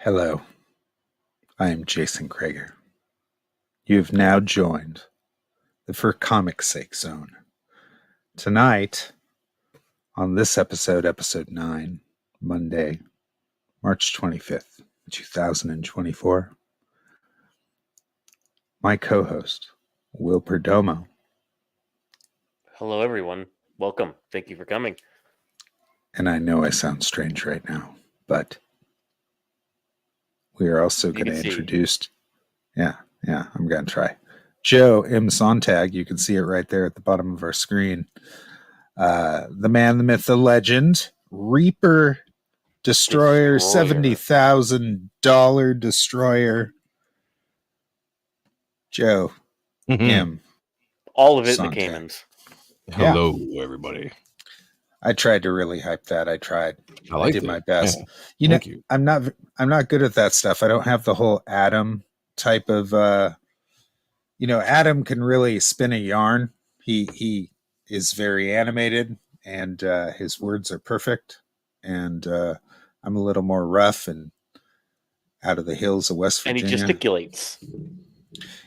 Hello, I am J.Crager. You have now joined the For Comics Sake Zone. Tonight, on this episode, episode 9, Monday, March 25th, 2024, my co-host, Will Perdomo. Hello, everyone. Welcome. Thank you for coming. And I know I sound strange right now, but we are also going to introduce... Yeah, I'm going to try. Joe M. SONNTAG, you can see it right there at the bottom of our screen. The man, the myth, the legend, Reaper Destroyer. $70,000 Destroyer. Joe M. All of it SONNTAG. in the Caymans. Hello, everybody. I tried to really hype that. I did my best. Yeah. Thank you. I'm not good at that stuff. I don't have the whole Adam type of Adam can really spin a yarn. He is very animated and his words are perfect. And I'm a little more rough and out of the hills of West Virginia. And he gesticulates.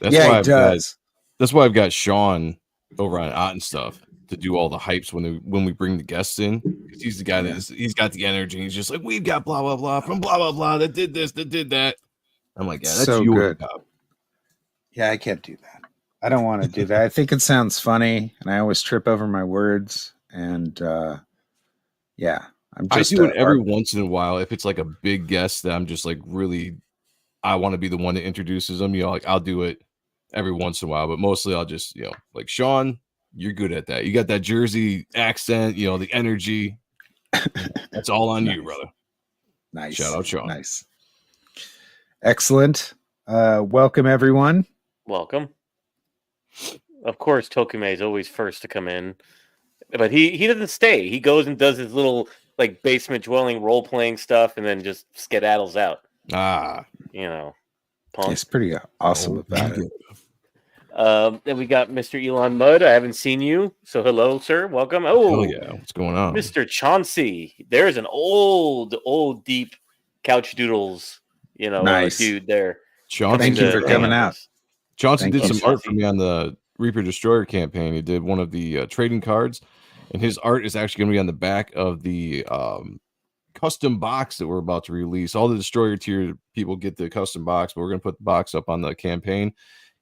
He does. That's why I've got Sean over on Ott and stuff to do all the hypes when we bring the guests in. He's the guy he's got the energy. He's just like, we've got blah blah blah from blah blah blah that did this, that did that. I'm like, yeah, that's so your good. job. Yeah, I can't do that. I don't want to do that. I think it sounds funny, and I always trip over my words. And I do it every once in a while if it's like a big guest that I'm just like really, I want to be the one that introduces them. Like I'll do it every once in a while, but mostly I'll just like Sean. You're good at that. You got that Jersey accent, the energy. That's all on you, brother. Nice. Shout out, Sean. Nice. Excellent. Welcome, everyone. Welcome. Of course, Tokume is always first to come in, but he doesn't stay. He goes and does his little like basement dwelling role playing stuff, and then just skedaddles out. Punk. He's pretty awesome about it. Then we got Mr. Elon Mudd. I haven't seen you, so hello, sir. Welcome. Oh, yeah. What's going on, Mr. Chauncey? There's an old deep couch doodles. Nice. Dude there. Chauncey, thank you for coming out. Chauncey did some art for me on the Reaper Destroyer campaign. He did one of the trading cards, and his art is actually going to be on the back of the custom box that we're about to release. All the Destroyer tier people get the custom box, but we're going to put the box up on the campaign,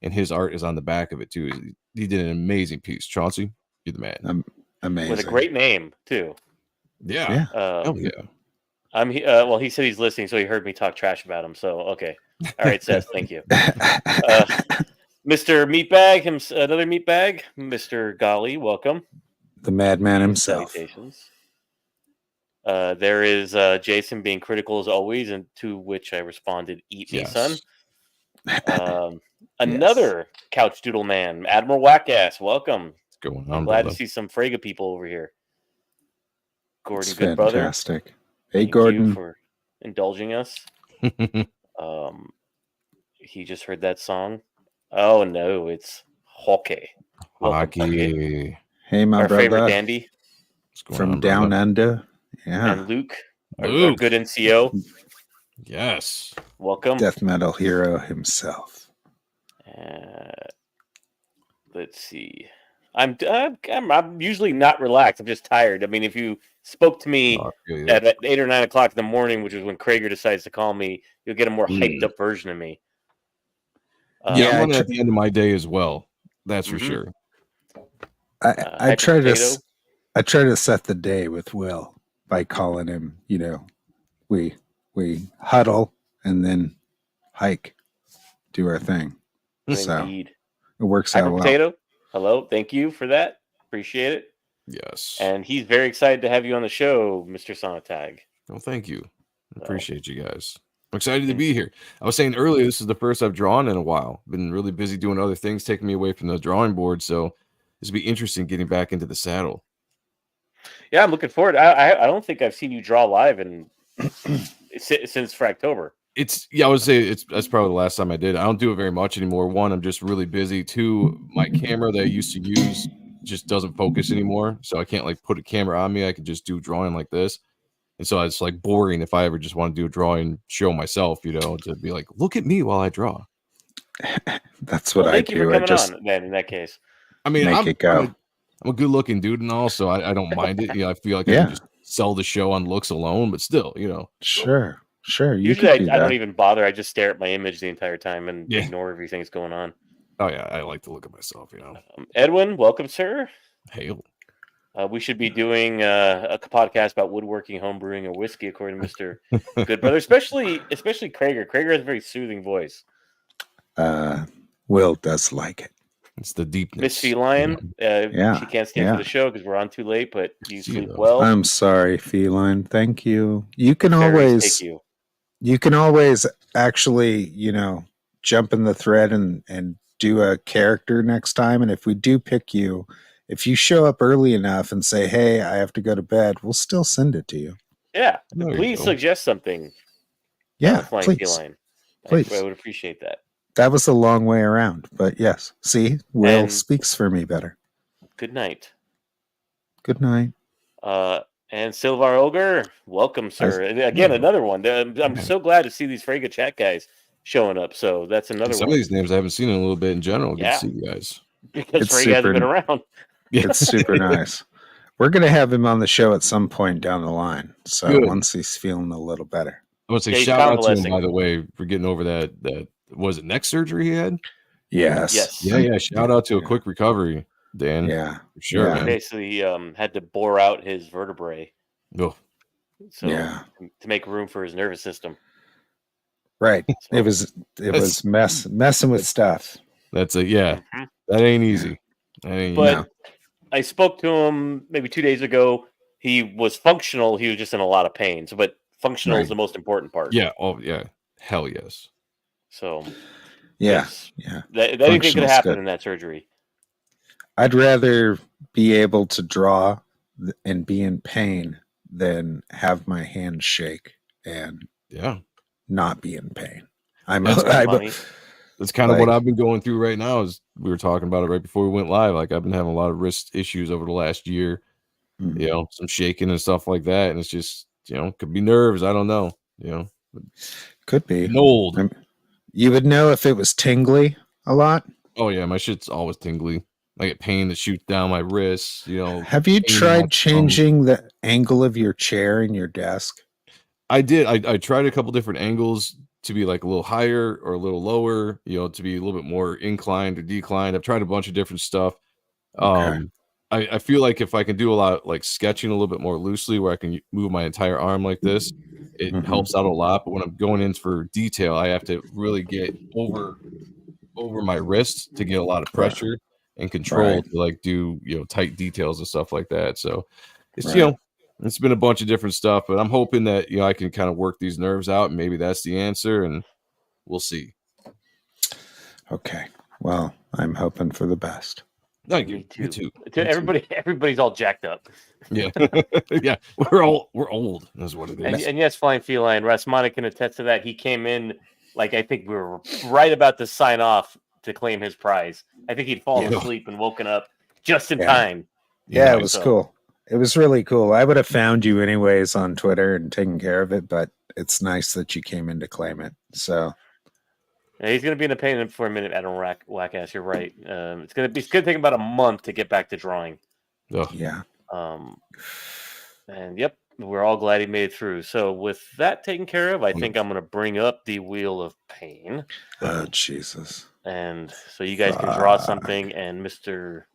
and his art is on the back of it too. He did an amazing piece. Chauncey, you're the man. Amazing. With a great name too. Yeah. Hell yeah. Well, he said he's listening, so he heard me talk trash about him. So okay. All right, Seth. Thank you. Mr. Meatbag, another Meatbag, Mr. Golly, welcome. The madman himself. Salutations. There is Jason being critical as always, and to which I responded, "Eat me, son." Another couch doodle man, Admiral Wackass, welcome. What's going on? I'm glad to see some Frega people over here. Gordon, it's good fantastic. Brother. Hey, Thank Gordon, you for indulging us. He just heard that song. Oh no, it's Hockey. Hockey. Hey, my our brother. Favorite dandy from down under. Yeah. And Luke, our good NCO. Yes. Welcome. Death metal hero himself. Let's see. I'm usually not relaxed. I'm just tired. I mean, if you spoke to me at 8 or 9 o'clock in the morning, which is when Crager decides to call me, you'll get a more hyped up version of me. I'm at the end of my day as well. That's for sure. I try to set the day with Will by calling him. We huddle and then hike, do our thing. Indeed. So it works out well. Potato, hello, thank you for that. Appreciate it. Yes. And he's very excited to have you on the show, Mr. SONNTAG. Well, thank you. Appreciate you guys. I'm excited to be here. I was saying earlier, this is the first I've drawn in a while. Been really busy doing other things, taking me away from the drawing board. So this will be interesting getting back into the saddle. Yeah, I'm looking forward. I don't think I've seen you draw live since Fractober. I would say that's probably the last time I did. I don't do it very much anymore. One, I'm just really busy. Two, my camera that I used to use just doesn't focus anymore. So I can't like put a camera on me. I can just do drawing like this. And so it's like boring if I ever just want to do a drawing show myself, to be like, look at me while I draw. That's what I thank you do. for I coming just on then in that case. I mean, make it go. I'm a good looking dude and all, so I don't mind it. I feel like I Yeah. can just sell the show on looks alone, but still, Sure. You Usually can do I don't that. even bother. I just stare at my image the entire time and ignore everything that's going on. Oh yeah, I like to look at myself, Edwin, welcome, sir. Hail. We should be doing a podcast about woodworking, home brewing, or whiskey, according to Mr. Good Brother, especially Crager. Crager has a very soothing voice. Will does like it. It's the deepness. Miss Feline, she can't stay for the show because we're on too late, but you sleep well. I'm sorry, Feline. Thank you. You can always actually, jump in the thread and do a character next time. And if we do pick you, if you show up early enough and say, hey, I have to go to bed, we'll still send it to you. Yeah. Please suggest something. Yeah, Flying please. Feline. Please. I would appreciate that. That was a long way around, but yes. See, Will speaks for me better. Good night. Good night. And Silvar Ogre, welcome, sir. Again, another one. I'm so glad to see these Frega chat guys showing up. So that's another one. Some of these names I haven't seen in a little bit in general. Good to see you guys. Because Frega hasn't been around. It's super nice. We're going to have him on the show at some point down the line. So once he's feeling a little better. I would say shout out to him, by the way, for getting over that was it neck surgery he had? Yes. Yeah. Shout out to a quick recovery, Dan. Yeah. For sure, man. Basically, had to bore out his vertebrae. Oh. So to make room for his nervous system. Right. So, it was messing with stuff. That's it. Yeah. That ain't easy. But I spoke to him maybe 2 days ago. He was functional. He was just in a lot of pain. So, but functional is the most important part. Yeah. Oh, yeah. Hell yes. So, yes. Anything could happen in that surgery. I'd rather be able to draw and be in pain than have my hand shake and not be in pain. That's kind of what I've been going through right now. Is we were talking about it right before we went live. Like I've been having a lot of wrist issues over the last year. Some shaking and stuff like that, and it's just could be nerves. I don't know. Could be old. You would know if it was tingly a lot. Oh yeah, my shit's always tingly. I get pain that shoots down my wrists. Have you tried changing the angle of your chair and your desk? I did. I tried a couple different angles to be like a little higher or a little lower, to be a little bit more inclined or declined. I've tried a bunch of different stuff. Okay. I feel like if I can do a lot like sketching a little bit more loosely where I can move my entire arm like this, it helps out a lot. But when I'm going in for detail, I have to really get over my wrist to get a lot of pressure and control to like do, tight details and stuff like that. So it's, it's been a bunch of different stuff, but I'm hoping that, I can kind of work these nerves out and maybe that's the answer and we'll see. Okay. Well, I'm hoping for the best. Thank you. Me too. Everybody's all jacked up. Yeah. Yeah. We're old. That's what it is. And yes, Flying Feline, Rasmani can attest to that. He came in like I think we were right about to sign off to claim his prize. I think he'd fallen asleep and woken up just in time. Yeah, it was cool. It was really cool. I would have found you anyways on Twitter and taken care of it, but it's nice that you came in to claim it. So he's going to be in a pain for a minute. Adam Wackass, you're right. It's going to take about a month to get back to drawing. Oh. Yeah. And yep, we're all glad he made it through. So with that taken care of, I think I'm going to bring up the Wheel of Pain. Oh, Jesus. And so you guys can draw something, and Mr.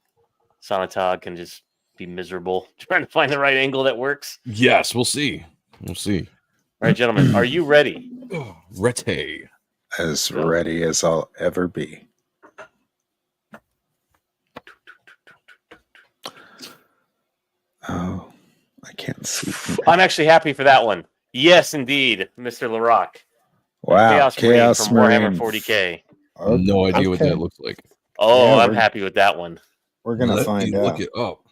SONNTAG can just be miserable trying to find the right angle that works. Yes, we'll see. We'll see. All right, gentlemen, are you ready? Ready. As ready as I'll ever be. Oh, I can't see. I'm actually happy for that one. Yes, indeed, Mr. LaRock. Wow, Chaos from Warhammer 40K. Okay. No idea what that looks like. Oh, I'm happy with that one. We're gonna find out. Look it up.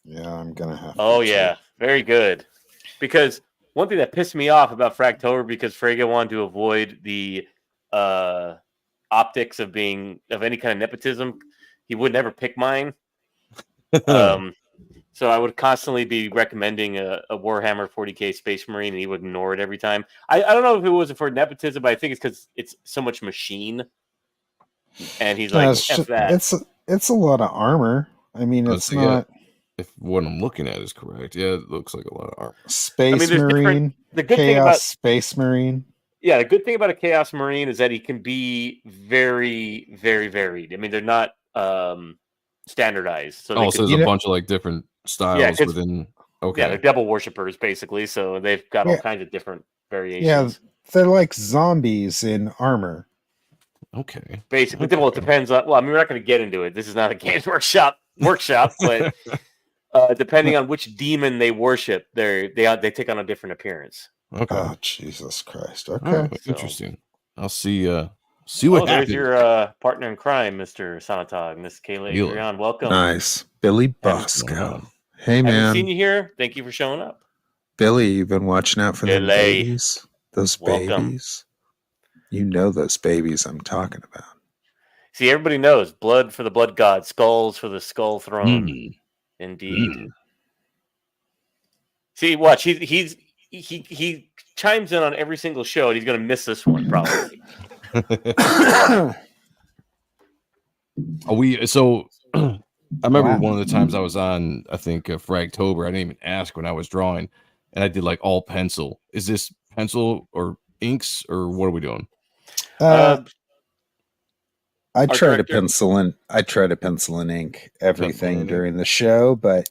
Yeah, I'm gonna have. Oh yeah, very good. Because one thing that pissed me off about Fractober, because Frege wanted to avoid the optics of any kind of nepotism, he would never pick mine. So I would constantly be recommending a Warhammer 40K Space Marine, and he would ignore it every time. I don't know if it was for nepotism, but I think it's because it's so much machine. And he's like, F that. It's a lot of armor. I mean, it's not. If what I'm looking at is correct, it looks like a lot of armor. Space Marine, the good thing about Space Marine. Yeah, the good thing about a Chaos Marine is that he can be very, very varied. I mean, they're not standardized. So there's a bunch of like different styles within. Okay, yeah, they're devil worshippers basically, so they've got all kinds of different variations. Yeah, they're like zombies in armor. Okay, basically. Well, it depends on. Well, I mean, we're not going to get into it. This is not a Games Workshop, but depending on which demon they worship, they take on a different appearance. Okay. Oh, Jesus Christ. Okay. Interesting. I'll see. See what happens. There's your partner in crime, Mr. Sonntag, Miss Kayla Adrian. Welcome. Nice. Billy Bosco. Hey, man. Haven't seen you here. Thank you for showing up. Billy, you've been watching out for the babies. Those babies. You know those babies I'm talking about. See, everybody knows. Blood for the blood god. Skulls for the skull throne. Indeed. See, watch. He chimes in on every single show, and he's going to miss this one probably. I remember one of the times I was on, I think Fragtober. I didn't even ask when I was drawing, and I did like all pencil. Is this pencil or inks, or what are we doing? I try to pencil and ink everything during the show, but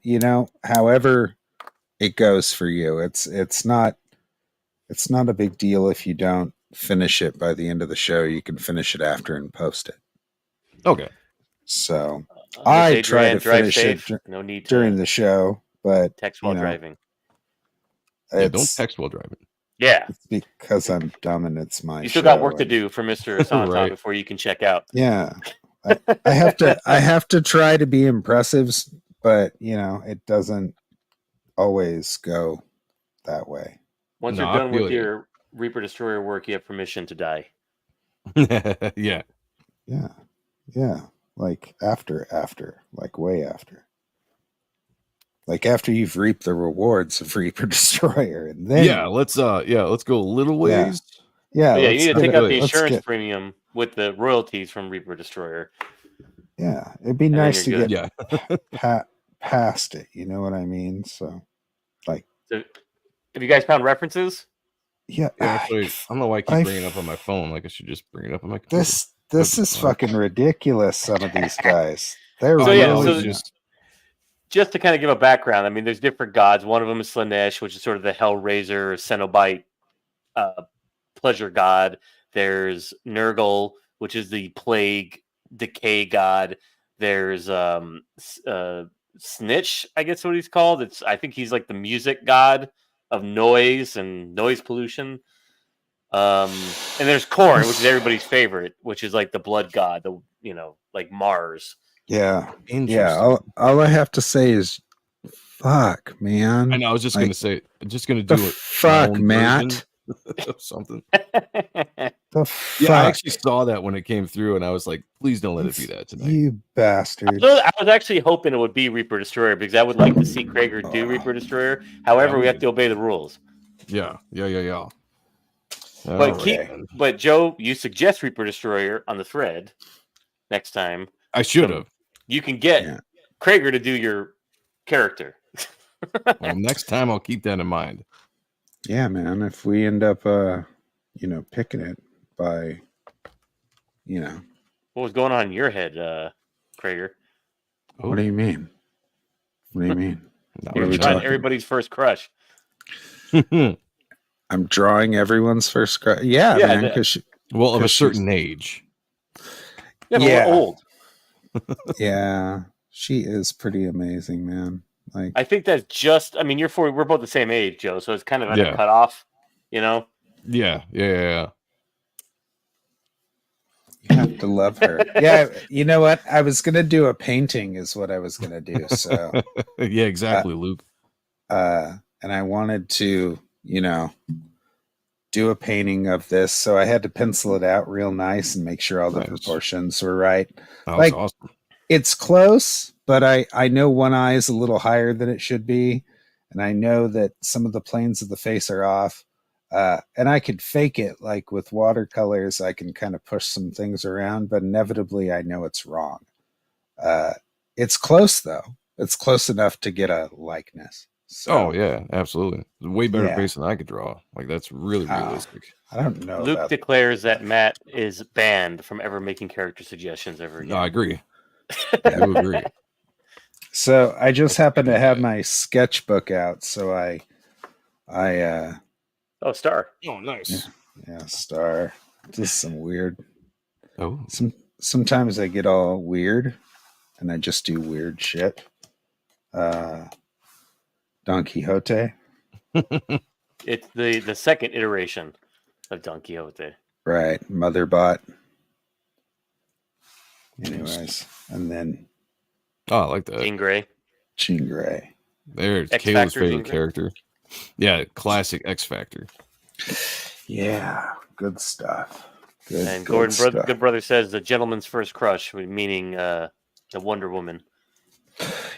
however it goes for you, it's not a big deal if you don't finish it by the end of the show. You can finish it after and post it. Okay. So I try to finish it during the show, but text while driving. Don't text while driving. Yeah, it's because I'm dumb and it's my. You still got work to do for Mr. Sonntag before you can check out. Yeah, I have to try to be impressive, but it doesn't always go that way. Once you're done with your Reaper Destroyer work, you have permission to die. Yeah. Like after, like way after. Like after you've reaped the rewards of Reaper Destroyer, and then let's go a little ways. Yeah, you need to take out the insurance premium with the royalties from Reaper Destroyer. Yeah, it'd be nice to get past it. You know what I mean? So have you guys found references? Yeah, I don't know why I keep bringing it up on my phone. Like I should just bring it up on my computer. This is fucking ridiculous. Some of these guys, they're just to kind of give a background. I mean, there's different gods. One of them is Slanesh, which is sort of the Hellraiser, Cenobite, pleasure god. There's Nurgle, which is the plague, decay god. There's Snitch, I guess what he's called. I think he's like the music god of noise and noise pollution. And there's Korn, which is everybody's favorite, which is like the blood god, like Mars. Yeah. All I have to say is, fuck, man. I know. I was just gonna say, do it. Fuck, Matt. Something. I actually saw that when it came through, and I was like, please don't let it be that tonight. You bastard. I was actually hoping it would be Reaper Destroyer because I would like to see Crager do Reaper Destroyer. However, we have to obey the rules. Yeah. But Joe, you suggest Reaper Destroyer on the thread next time. I should have. You can get Crager to do your character. Well, next time I'll keep that in mind. Yeah, man. If we end up, picking it by, what was going on in your head, Crager? What do you mean? You're trying everybody's first crush. I'm drawing everyone's first crush. Yeah, man. Of a certain age. Yeah, we're old. Yeah, she is pretty amazing, man. Like, I think that's just. I mean, we're both the same age, Joe. So it's kind of a cut off, Yeah. You have to love her. Yeah, you know what? I was gonna do a painting, is what I was gonna do. So yeah, exactly, Luke. And I wanted to, do a painting of this, so I had to pencil it out real nice and make sure all the proportions were right. That was awesome. It's close, but I know one eye is a little higher than it should be, and I know that some of the planes of the face are off. And I could fake it, like with watercolors. I can kind of push some things around, but inevitably I know it's wrong. It's close though. It's close enough to get a likeness. So, oh yeah, absolutely. Way better face than I could draw. Like that's really realistic. I don't know. Luke declares that Matt is banned from ever making character suggestions ever again. No, I agree. I do agree. So I just happen to have my sketchbook out, so I oh, Star. Oh, nice. Yeah, Star. Just some weird. Oh. Sometimes I get all weird, and I just do weird shit. Don Quixote. It's the second iteration of Don Quixote. Right, Motherbot. Anyways, and then I like that. Jean Grey. Jean Grey. There's X Kayla's Factor favorite character. Yeah, classic X Factor. Yeah, good stuff. And Gordon, good brother says the gentleman's first crush, meaning the Wonder Woman.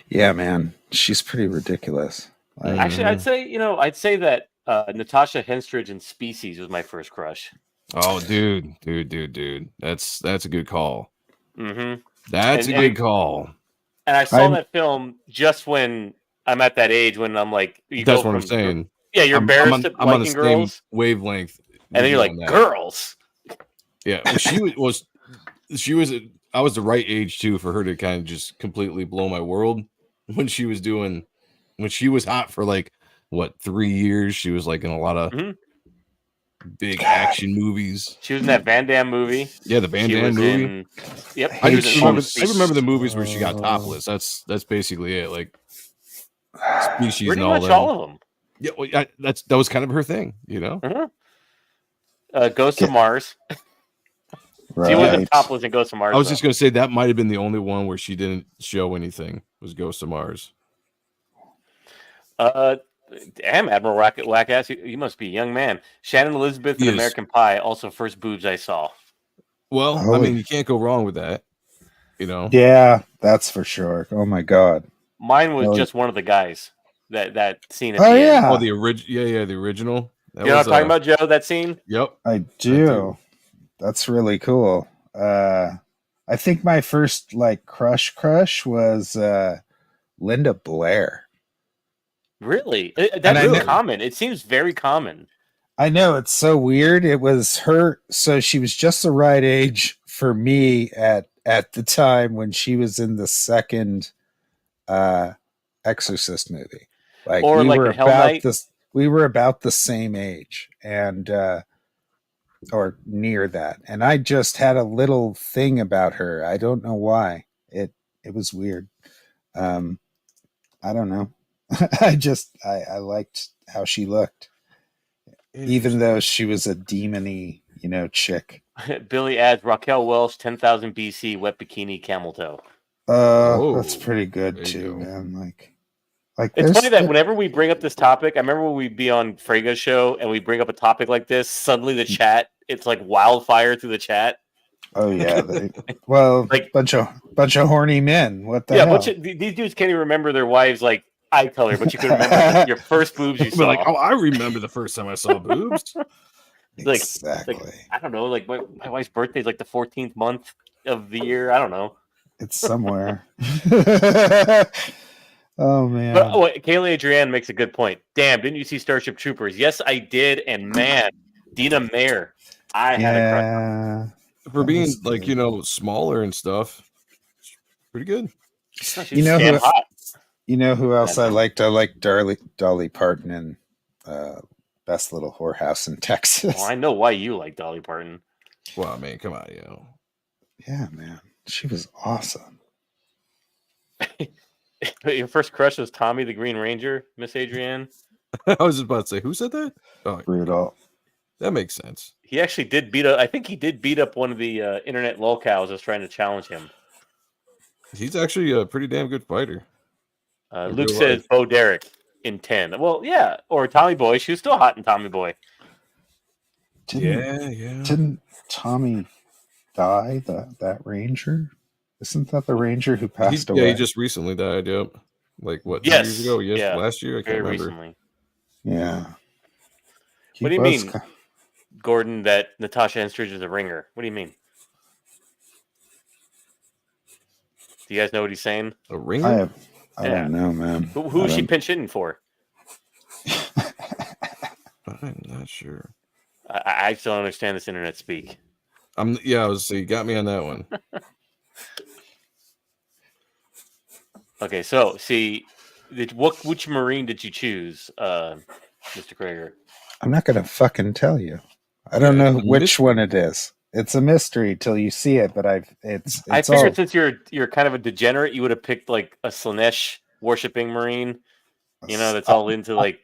Yeah, man, she's pretty ridiculous. Like, actually, I'd say that Natasha Henstridge in Species was my first crush. Oh, dude, that's a good call. Mm-hmm. That's a good call. And I saw that film just when I'm at that age when I'm like, that's what I'm saying. Yeah, you're embarrassed at liking on the girls. Same wavelength, and then you're like, girls. Yeah, well, she was. I was the right age too for her to kind of just completely blow my world when she was hot for like 3 years. She was like in a lot of big action movies. She was in that Van Damme movie. Yeah, the Van Damme movie. Yep. I remember the movies where she got topless. That's basically it. Like Species pretty and all much that. all of them. Yeah, well, that was kind of her thing, you know. Ghost of Mars. Right. She wasn't topless in Ghost of Mars. I was just going to say that might have been the only one where she didn't show anything. Was Ghost of Mars. Damn, Admiral Wackass, you must be a young man. Shannon Elizabeth in American Pie, also first boobs I saw. Well, I mean, you can't go wrong with that, you know. Yeah, that's for sure. Oh my god, mine was just one of the guys that scene. At the end. Oh, the original. Yeah, the original. You know what I'm talking about, Joe? That scene. Yep, I do. That's really cool. I think my first crush was Linda Blair. Really? That's really common. It seems very common. I know, it's so weird. It was her, so she was just the right age for me at the time when she was in the second Exorcist movie. Like or we like were in Hell Night? we were about the same age, and or near that. And I just had a little thing about her. I don't know why. It was weird. I don't know. I liked how she looked, even though she was a demony, chick. Billy adds Raquel Welch, 10,000 BC, wet bikini, camel toe. That's pretty good too, man. Like it's funny that whenever we bring up this topic, I remember when we'd be on Frega's show and we bring up a topic like this, suddenly the chat, it's like wildfire through the chat. Oh yeah, like bunch of horny men. What the hell? These dudes can't even remember their wives' eye color, but you can remember your first boobs you saw. Like, oh, I remember the first time I saw boobs. Exactly. I don't know. Like my wife's birthday is like the 14th month of the year. I don't know. It's somewhere. Oh man. But Kayla Adrienne makes a good point. Damn, didn't you see Starship Troopers? Yes, I did. And man, Dina Mayer, I had a crush. For being smaller and stuff, pretty good. You know who else I liked? I liked Dolly Parton in Best Little Whorehouse in Texas. Well, I know why you like Dolly Parton. Well, man, come on, Yeah, man, she was awesome. Your first crush was Tommy the Green Ranger, Miss Adrienne? I was just about to say, who said that? Oh, Rudolph. That makes sense. He actually did beat up. I think he did beat up one of the internet lolcows that was trying to challenge him. He's actually a pretty damn good fighter. Luke says Bo Derek in 10. Well, yeah, or Tommy Boy. She was still hot in Tommy Boy. Didn't Tommy die? That Ranger? Isn't that the Ranger who passed Yeah, away? he just recently died. Yep. Like what? 2 Yes. years ago? Yes, Yeah. last year. I can't Very remember. recently. Yeah. What do you mean, Gordon, that Natasha Henstridge is a ringer? What do you mean? Do you guys know what he's saying? A ringer? I don't know, man. Who is she pinch hitting for? I'm not sure. I still don't understand this internet speak. You got me on that one. Okay, so see, which Marine did you choose, Mr. Crager? I'm not gonna fucking tell you. I don't know which one it is. It's a mystery till you see it, but I figured since you're kind of a degenerate, you would have picked like a Slanesh worshipping Marine. You know, that's all into like.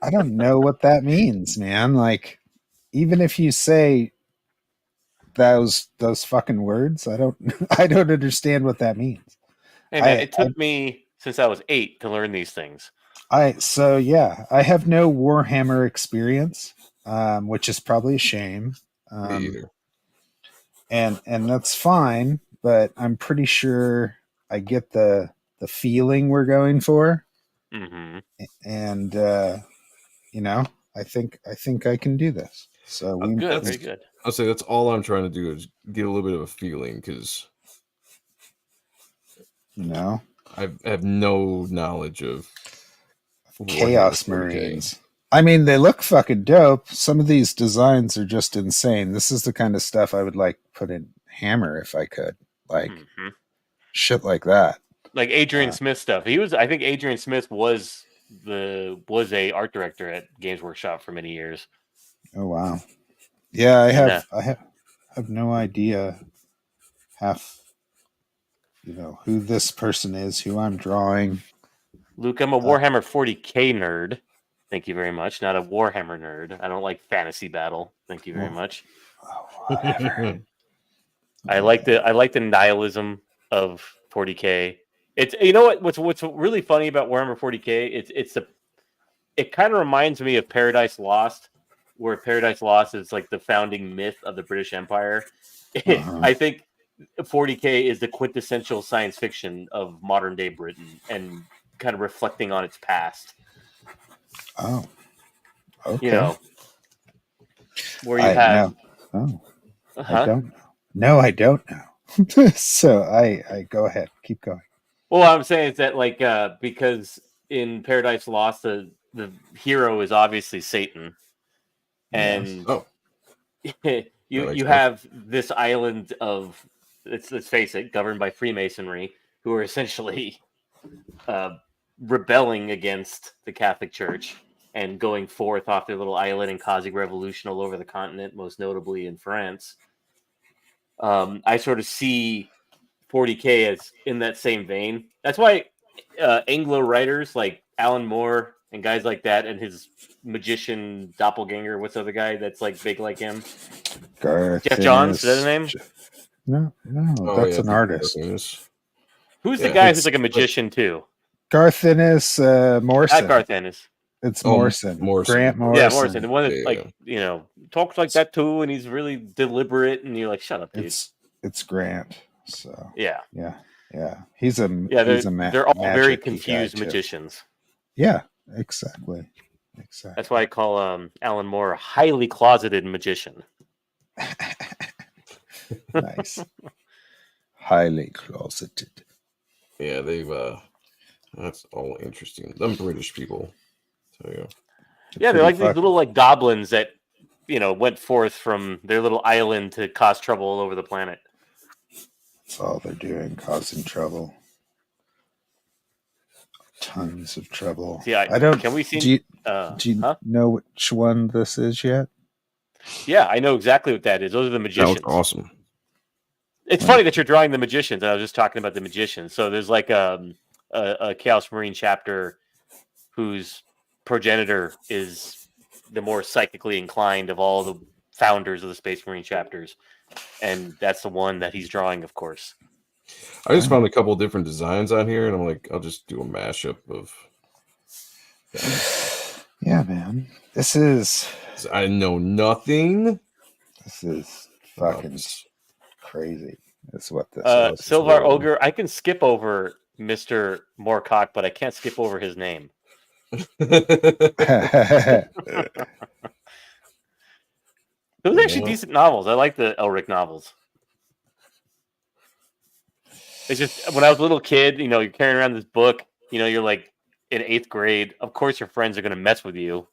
I don't know what that means, man. Like, even if you say those fucking words, I don't understand what that means. Hey man, it took me since I was 8 to learn these things. I have no Warhammer experience, which is probably a shame. Me either. And that's fine, but I'm pretty sure I get the feeling we're going for. Mm-hmm. And I think I can do this. So good, very good. I'll say that's all I'm trying to do is get a little bit of a feeling, because I have no knowledge of Chaos Marines. I mean, they look fucking dope. Some of these designs are just insane. This is the kind of stuff I would like put in Hammer if I could, like shit like that. Like Adrian Smith stuff. I think Adrian Smith was a art director at Games Workshop for many years. Oh wow. Yeah, I have no idea who this person is, who I'm drawing. Luke, I'm a Warhammer 40K nerd. Thank you very much. Not a Warhammer nerd. I don't like fantasy battle. Thank you very much. I like the nihilism of 40K. It's what's really funny about Warhammer 40K. It kind of reminds me of Paradise Lost, where Paradise Lost is like the founding myth of the British Empire. I think 40K is the quintessential science fiction of modern day Britain and kind of reflecting on its past. Oh, okay. You know, where you have. No. I don't know. No, I don't know. So I go ahead. Keep going. Well, what I'm saying is that because in Paradise Lost, the hero is obviously Satan, and you have this island of let's face it, governed by Freemasonry, who are essentially rebelling against the Catholic Church and going forth off their little island and causing revolution all over the continent, most notably in France. I sort of see 40K as in that same vein. That's why Anglo writers like Alan Moore and guys like that, and his magician doppelganger, what's the other guy that's like big like him? Jeff Johns, is that his name? No, that's an artist. Who's the guy who's like a magician too? Garth Ennis, Morrison. Not Garth Ennis. It's Morrison. Grant Morrison. Yeah, Morrison. The one that talks like that too, and he's really deliberate, and you're like, shut up, dude. It's Grant. So yeah. He's a they're all very confused magicians. Yeah, exactly. That's why I call Alan Moore a highly closeted magician. Nice. Highly closeted. Yeah, they've that's all interesting. Them British people. So yeah, they're like these little like goblins that went forth from their little island to cause trouble all over the planet. That's all they're doing, causing trouble. Tons of trouble. Yeah, I don't. Can we see? Do you know which one this is yet? Yeah, I know exactly what that is. Those are the magicians. That was awesome. It's funny that you're drawing the magicians. I was just talking about the magicians. So there's like a Chaos Marine chapter whose progenitor is the more psychically inclined of all the founders of the Space Marine chapters, and that's the one that he's drawing, of course. I just found a couple different designs on here, and I'm like, I'll just do a mashup of. Yeah, man. This is. I know nothing. This is fucking crazy. is what this Silvar Ogre. I can skip over Mr. Moorcock, but I can't skip over his name. Those are actually decent novels. I like the Elric novels. It's just when I was a little kid, you're carrying around this book. You're like in 8th grade. Of course, your friends are going to mess with you.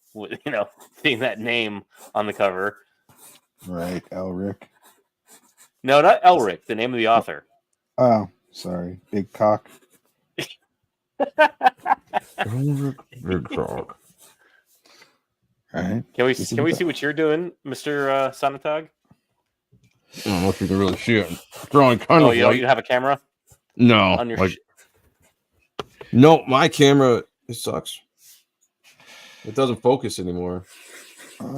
Seeing that name on the cover. Right, Elric. No, not Elric. The name of the author. Oh, sorry, Big Cock. Elric Big Cock. All right. Can we see what you're doing, Mr. Sontag? I don't know if you can really see it. I'm drawing kind of. You don't have a camera? No. On your no, my camera, it sucks. It doesn't focus anymore.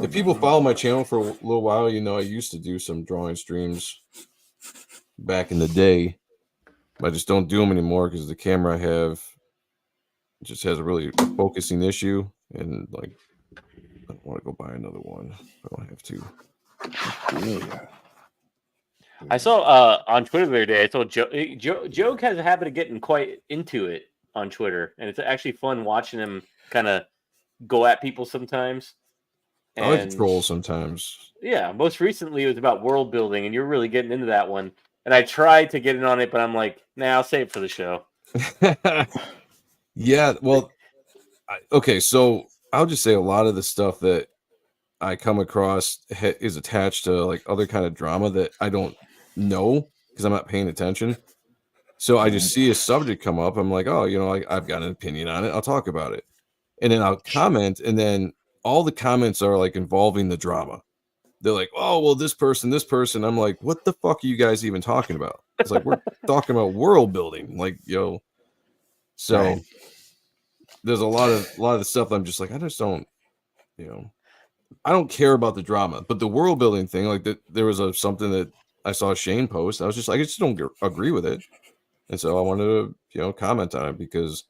If people follow my channel for a little while, I used to do some drawing streams back in the day. I just don't do them anymore because the camera I have just has a really focusing issue, and like I don't want to go buy another one. I don't have to. Yeah. I saw on Twitter the other day. I saw Joe has a habit of getting quite into it on Twitter, and it's actually fun watching him kind of go at people sometimes. I like to troll sometimes. Yeah, most recently it was about world building, and you're really getting into that one. And I tried to get in on it, but I'm like, nah, I'll save it for the show. Yeah, well, okay, so I'll just say a lot of the stuff that I come across is attached to like other kind of drama that I don't know because I'm not paying attention. So I just see a subject come up. I'm like, oh, I've got an opinion on it. I'll talk about it. And then I'll comment, and then all the comments are like involving the drama. They're like, oh, well, this person. I'm like, what the fuck are you guys even talking about? It's like, we're talking about world building. Like, so right. There's a lot of the stuff I'm just like, I just don't, I don't care about the drama, but the world building thing, like there was something that I saw Shane post. I was just like, I just don't agree with it. And so I wanted to, comment on it because,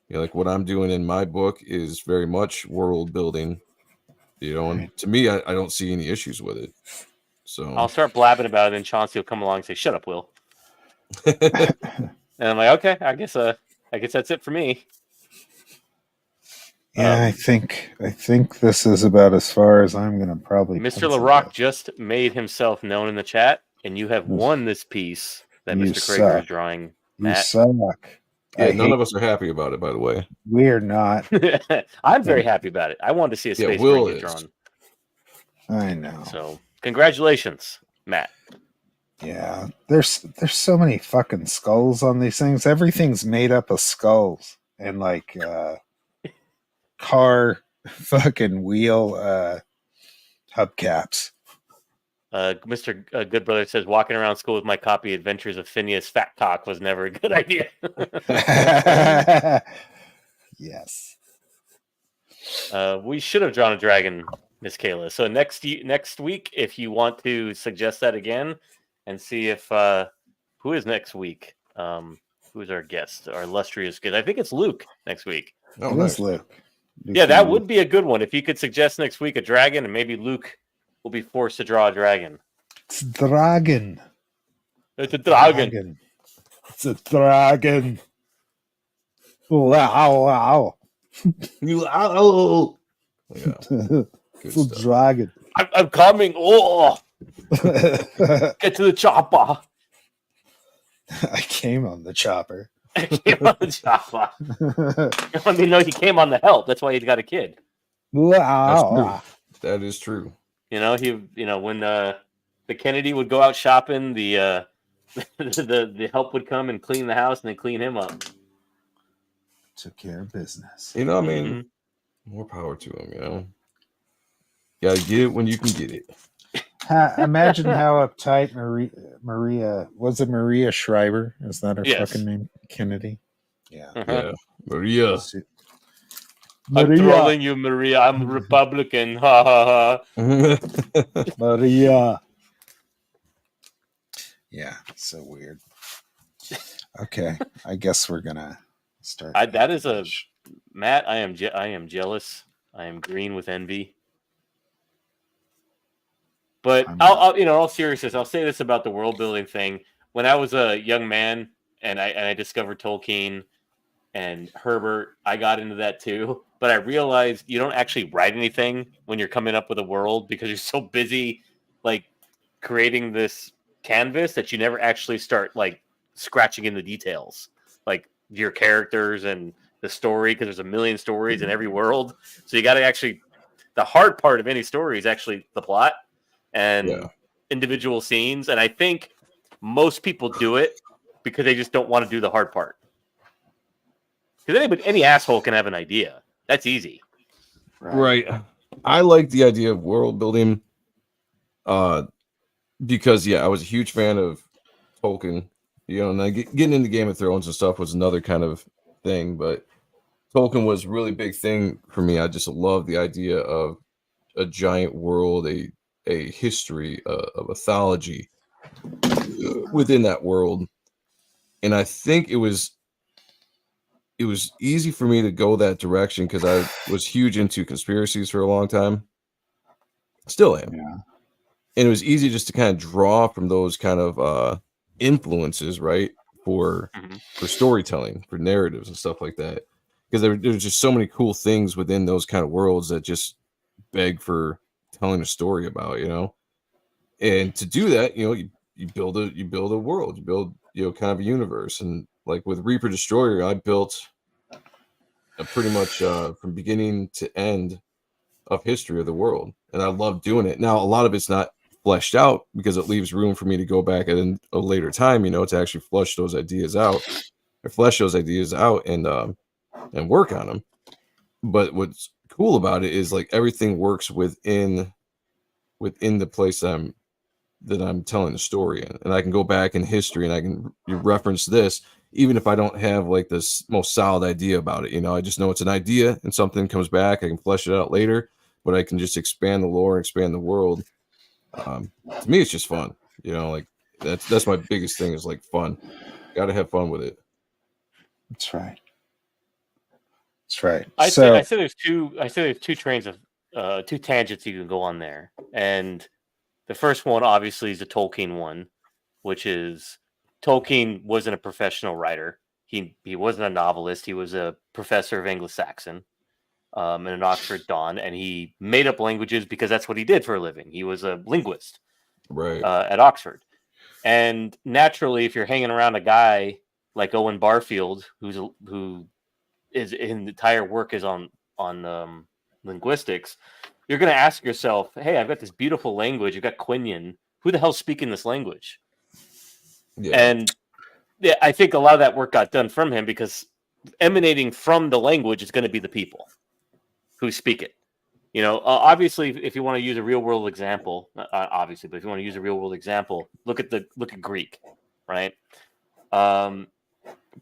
like what I'm doing in my book is very much world building, and to me, I don't see any issues with it. So I'll start blabbing about it, and Chauncey will come along and say, "Shut up, Will." And I'm like, okay, I guess that's it for me. Yeah, I think this is about as far as I'm going to probably. Mr. LaRock just made himself known in the chat, and you have won this piece that Mr. Crager is drawing. Matt. You suck. Yeah, none of us are happy about it, by the way. We're not. I'm very happy about it. I wanted to see a space Marine get drawn. I know. So, congratulations, Matt. Yeah, there's so many fucking skulls on these things. Everything's made up of skulls and like car fucking wheel hubcaps. Mr. Good Brother says walking around school with my copy Adventures of Phineas Fat Talk was never a good idea. Yes. We should have drawn a dragon, Miss Kayla. So next week, if you want to suggest that again and see if who is next week? Who is our guest, our illustrious guest? I think it's Luke next week. Oh, nice. Luke. Yeah, that would be a good one. If you could suggest next week a dragon, and maybe Luke will be forced to draw a dragon. It's a dragon. It's a dragon. It's a dragon. Wow, wow. Wow. Yeah. It's a dragon. I'm coming. Oh, get to the chopper. I came on the chopper. I came on the chopper. Let me know he came on the help. That's why he's got a kid. Wow. That is true. When the Kennedy would go out shopping, the help would come and clean the house and then clean him up. Took care of business. More power to him, Gotta get it when you can get it. Imagine how uptight Maria was. It Maria Shriver? Is that her fucking name? Kennedy? Yeah. Yeah. Maria. I'm trolling you, Maria. I'm Republican. Ha ha ha. Maria. Yeah, so weird. Okay, I guess we're gonna start. That is a Matt. I am jealous. I am green with envy. But I'll all seriousness, I'll say this about the world building thing. when I was a young man and I discovered Tolkien and Herbert, I got into that too. But I realized you don't actually write anything when you're coming up with a world because you're so busy like creating this canvas that you never actually start like scratching in the details, like your characters and the story, because there's a million stories in every world. So you got to actually, the hard part of any story is actually the plot and individual scenes. And I think most people do it because they just don't want to do the hard part. Because any asshole can have an idea. That's easy. Right. I like the idea of world building because, I was a huge fan of Tolkien. And getting into Game of Thrones and stuff was another kind of thing. But Tolkien was a really big thing for me. I just love the idea of a giant world, a history, a mythology within that world. And I think it was easy for me to go that direction because I was huge into conspiracies for a long time. Still am. Yeah. And it was easy just to kind of draw from those kind of influences, right? For storytelling, for narratives and stuff like that. Because there's just so many cool things within those kind of worlds that just beg for telling a story about, And to do that, you build a world, you build, kind of a universe. And like with Reaper Destroyer, I built a pretty much from beginning to end of history of the world. And I love doing it. Now, a lot of it's not fleshed out because it leaves room for me to go back at a later time, to actually flesh those ideas out and work on them. But what's cool about it is like everything works within the place that I'm telling the story in, and I can go back in history and I can reference this, even if I don't have like this most solid idea about it. I just know it's an idea and something comes back. I can flesh it out later, but I can just expand the lore, expand the world. To me, it's just fun. Like that's my biggest thing is like fun. Got to have fun with it. That's right. That's right. I say there's two trains of two tangents you can go on there, and the first one obviously is the Tolkien one, which is Tolkien wasn't a professional writer. He wasn't a novelist. He was a professor of Anglo-Saxon in an Oxford Don, and he made up languages because that's what he did for a living. He was a linguist, right, at Oxford. And naturally, if you're hanging around a guy like Owen Barfield, who his entire work is on linguistics, you're going to ask yourself, hey, I've got this beautiful language. You've got Quenya. Who the hell's speaking this language? Yeah. And I think a lot of that work got done from him because emanating from the language is going to be the people who speak it. Obviously, if you want to use a real world example, obviously, but if you want to use a real world example, look at Greek, right?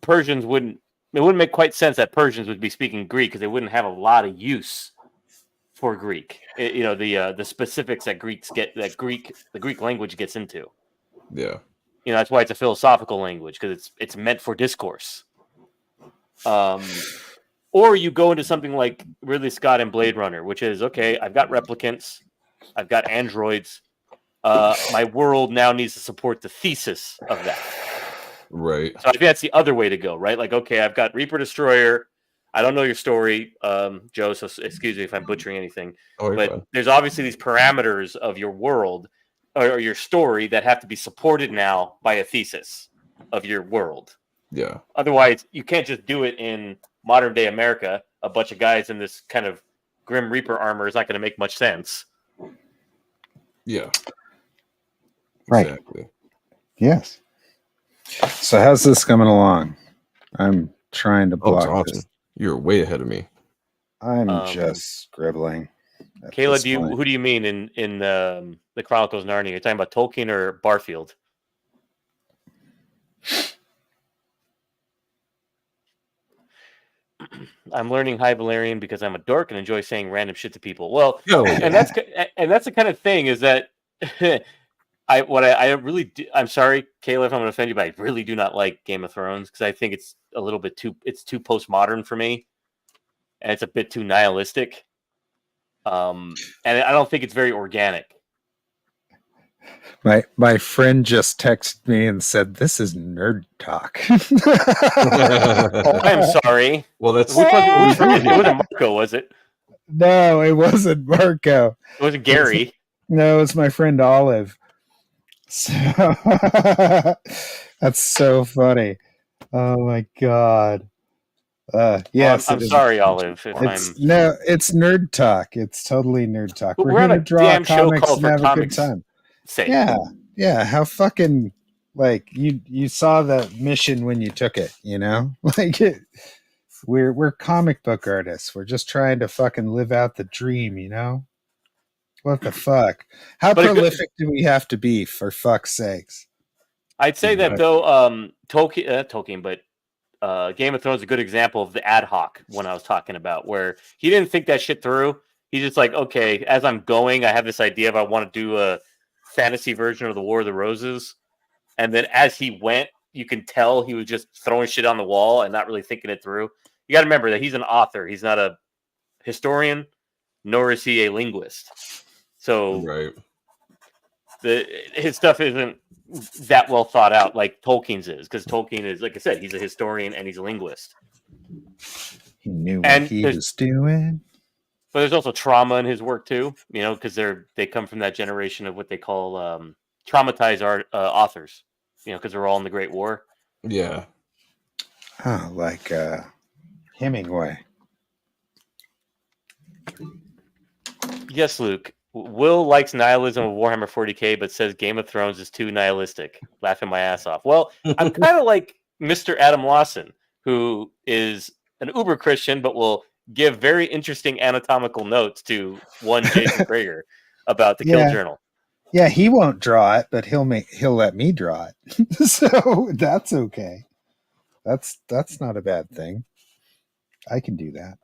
Persians wouldn't make quite sense that Persians would be speaking Greek because they wouldn't have a lot of use for Greek. The specifics that the Greek language gets into. Yeah. That's why it's a philosophical language, because it's meant for discourse. Or you go into something like Ridley Scott and Blade Runner, which is, okay, I've got replicants, I've got androids. My world now needs to support the thesis of that. Right. So I think that's the other way to go, right? Like, okay, I've got Reaper Destroyer. I don't know your story, Joe, so excuse me if I'm butchering anything. But fine. There's obviously these parameters of your world or your story that have to be supported now by a thesis of your world. Yeah. Otherwise, you can't just do it in modern day America. A bunch of guys in this kind of Grim Reaper armor is not going to make much sense. Yeah. Right. Exactly. Yes. So how's this coming along? I'm trying to block awesome. this. You're way ahead of me. I'm just scribbling. Kayla, who do you mean in the Chronicles of Narnia? You're talking about Tolkien or Barfield? I'm learning High Valerian because I'm a dork and enjoy saying random shit to people. Well, and that's the kind of thing is that I really do, I'm sorry, Kayla, if I'm going to offend you, but I really do not like Game of Thrones because I think it's a little bit too postmodern for me, and it's a bit too nihilistic. And I don't think it's very organic. My friend just texted me and said, "This is nerd talk." Oh, I'm sorry. Well, that's it wasn't Marco, was it? No, it wasn't Marco. It wasn't Gary. No, it's my friend Olive. So that's so funny. Oh my god. Yes, I'm sorry, Olive. It's nerd talk. It's totally nerd talk. We're here on to a draw damn show comics called and have For a good Comics' time. Sake. Yeah. How fucking like you saw the mission when you took it, you know? Like we're comic book artists. We're just trying to fucking live out the dream, you know? What the fuck? How prolific do we have to be, for fuck's sakes? I'd say that though, Tolkien, but Game of Thrones is a good example of the ad hoc one I was talking about, where he didn't think that shit through. He's just like, okay, as I'm going, I have this idea of I want to do a fantasy version of the War of the Roses, and then as he went, you can tell he was just throwing shit on the wall and not really thinking it through. You got to remember that he's an author; he's not a historian, nor is he a linguist. So his stuff isn't that well thought out like Tolkien's is, because Tolkien is, like I said, he's a historian and he's a linguist. He knew what he was doing. But there's also trauma in his work too, you know, because they come from that generation of what they call traumatized authors, you know, because they're all in the Great War. Yeah. Oh, like Hemingway. Yes, Luke. Will likes nihilism of Warhammer 40k, but says Game of Thrones is too nihilistic. Laughing my ass off. Well, I'm kind of like Mr. Adam Lawson, who is an uber Christian, but will give very interesting anatomical notes to one J.Crager about the Kill Journal. Yeah, he won't draw it, but he'll let me draw it. So that's okay. That's not a bad thing. I can do that.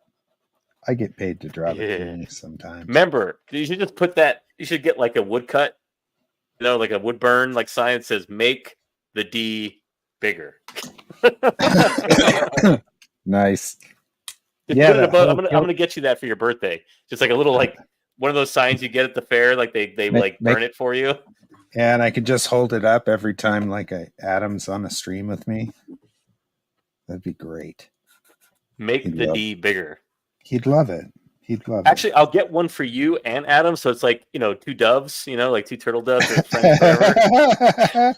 I get paid to draw the Clooney sometimes. Remember, you should just put that. You should get like a woodcut, you know, like a wood burn. Like science says, make the D bigger. Nice. Yeah, I'm gonna get you that for your birthday. Just like a little, like one of those signs you get at the fair. Like they burn it for you. Yeah, and I could just hold it up every time like Adam's on a stream with me. That'd be great. Make the D bigger. He'd love it. Actually, I'll get one for you and Adam. So it's like, you know, two doves, you know, like two turtle doves. Friends forever.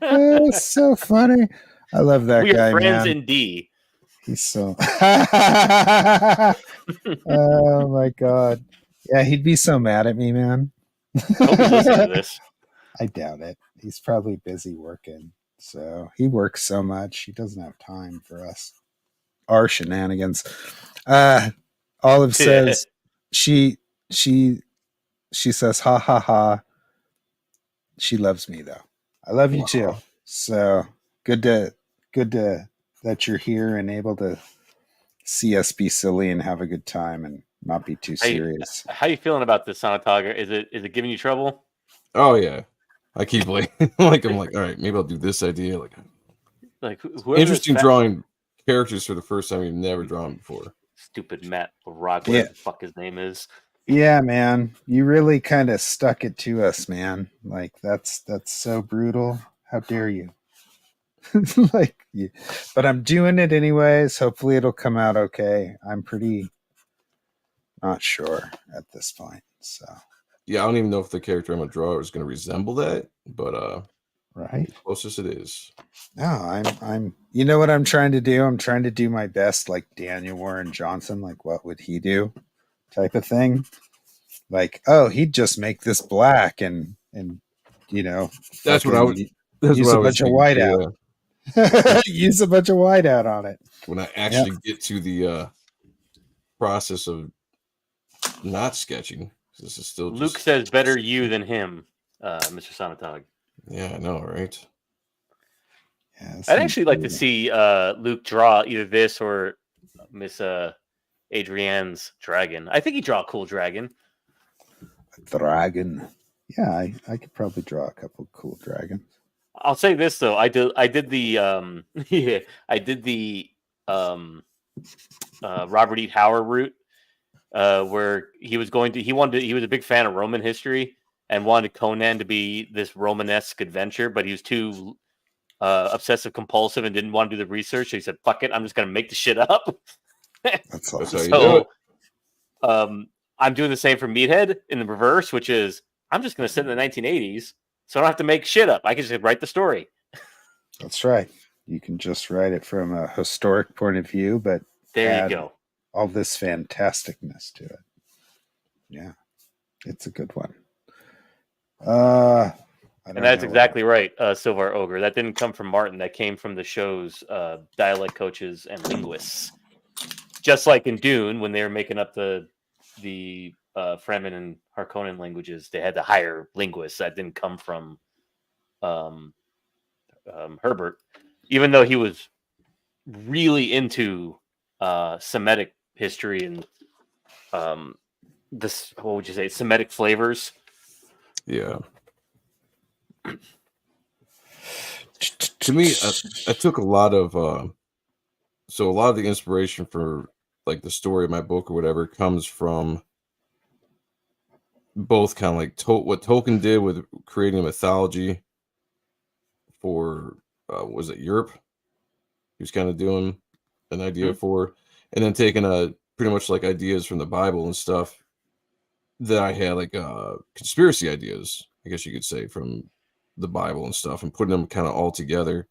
It's so funny. I love that guy. We're friends man. in D. He's so. Oh my god! Yeah, he'd be so mad at me, man. Hope he's listening to this. I doubt it. He's probably busy working. So he works so much, he doesn't have time for us. Our shenanigans. Olive says she says ha ha ha. She loves me though. I love you too. So good to that you're here and able to see us be silly and have a good time and not be too serious. How you feeling about this, Sonntag? Is it giving you trouble? Oh yeah. I keep like I'm like, all right, maybe I'll do this idea. Like interesting drawing characters for the first time you've never drawn before. Stupid Matt Rock, whatever the fuck his name is. Yeah, man. You really kind of stuck it to us, man. Like that's so brutal. How dare you? But I'm doing it anyways. Hopefully it'll come out okay. I'm pretty not sure at this point. So yeah, I don't even know if the character I'm gonna draw is gonna resemble that, but right, closest it is. No, I'm you know what I'm trying to do? I'm trying to do my best like Daniel Warren Johnson, like what would he do type of thing. Like, oh, he'd just make this black and you know, that's what I would use a bunch of whiteout. Use a bunch of whiteout on it. When I actually get to the process of not sketching, this is still Luke says better you than him, Mr. Sonntag. Yeah, I know, right? Yeah, I'd actually like to see Luke draw either this or Miss Adrienne's dragon. I think he'd draw a cool dragon. Dragon. Yeah, I could probably draw a couple cool dragons. I'll say this though, I did the Robert E. Howard route, where he was a big fan of Roman history, and wanted Conan to be this Romanesque adventure, but he was too obsessive compulsive and didn't want to do the research. So he said, "Fuck it, I'm just gonna make the shit up." That's awesome. That's how you do it. I'm doing the same for Meathead in the reverse, which is I'm just gonna sit in the 1980s, so I don't have to make shit up. I can just write the story. That's right. You can just write it from a historic point of view, but there you go. All this fantasticness to it. Yeah, it's a good one. And that's exactly right, Silvar Ogre. That didn't come from Martin. That came from the show's dialect coaches and linguists. Just like in Dune, when they were making up the Fremen and Harkonnen languages, they had to hire linguists. That didn't come from Herbert, even though he was really into Semitic history and this, what would you say, Semitic flavors. Yeah. To me, I took a lot of so a lot of the inspiration for like the story of my book or whatever comes from both kind of like what Tolkien did with creating a mythology for was it Europe? He was kind of doing an idea for, and then taking pretty much like ideas from the Bible and stuff that I had, like conspiracy ideas, I guess you could say, from the Bible and stuff, and putting them kind of all together.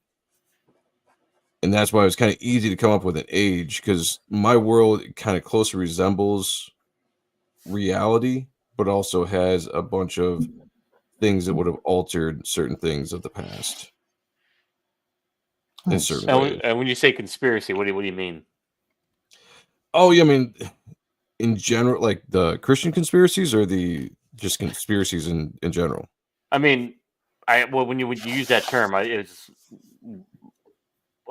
And that's why it was kind of easy to come up with an age, because my world kind of closely resembles reality, but also has a bunch of things that would have altered certain things of the past. In certain ways. And when you say conspiracy, what do you mean? Oh, yeah, I mean, in general, like the Christian conspiracies, or the just conspiracies in general? I mean, when you use that term, are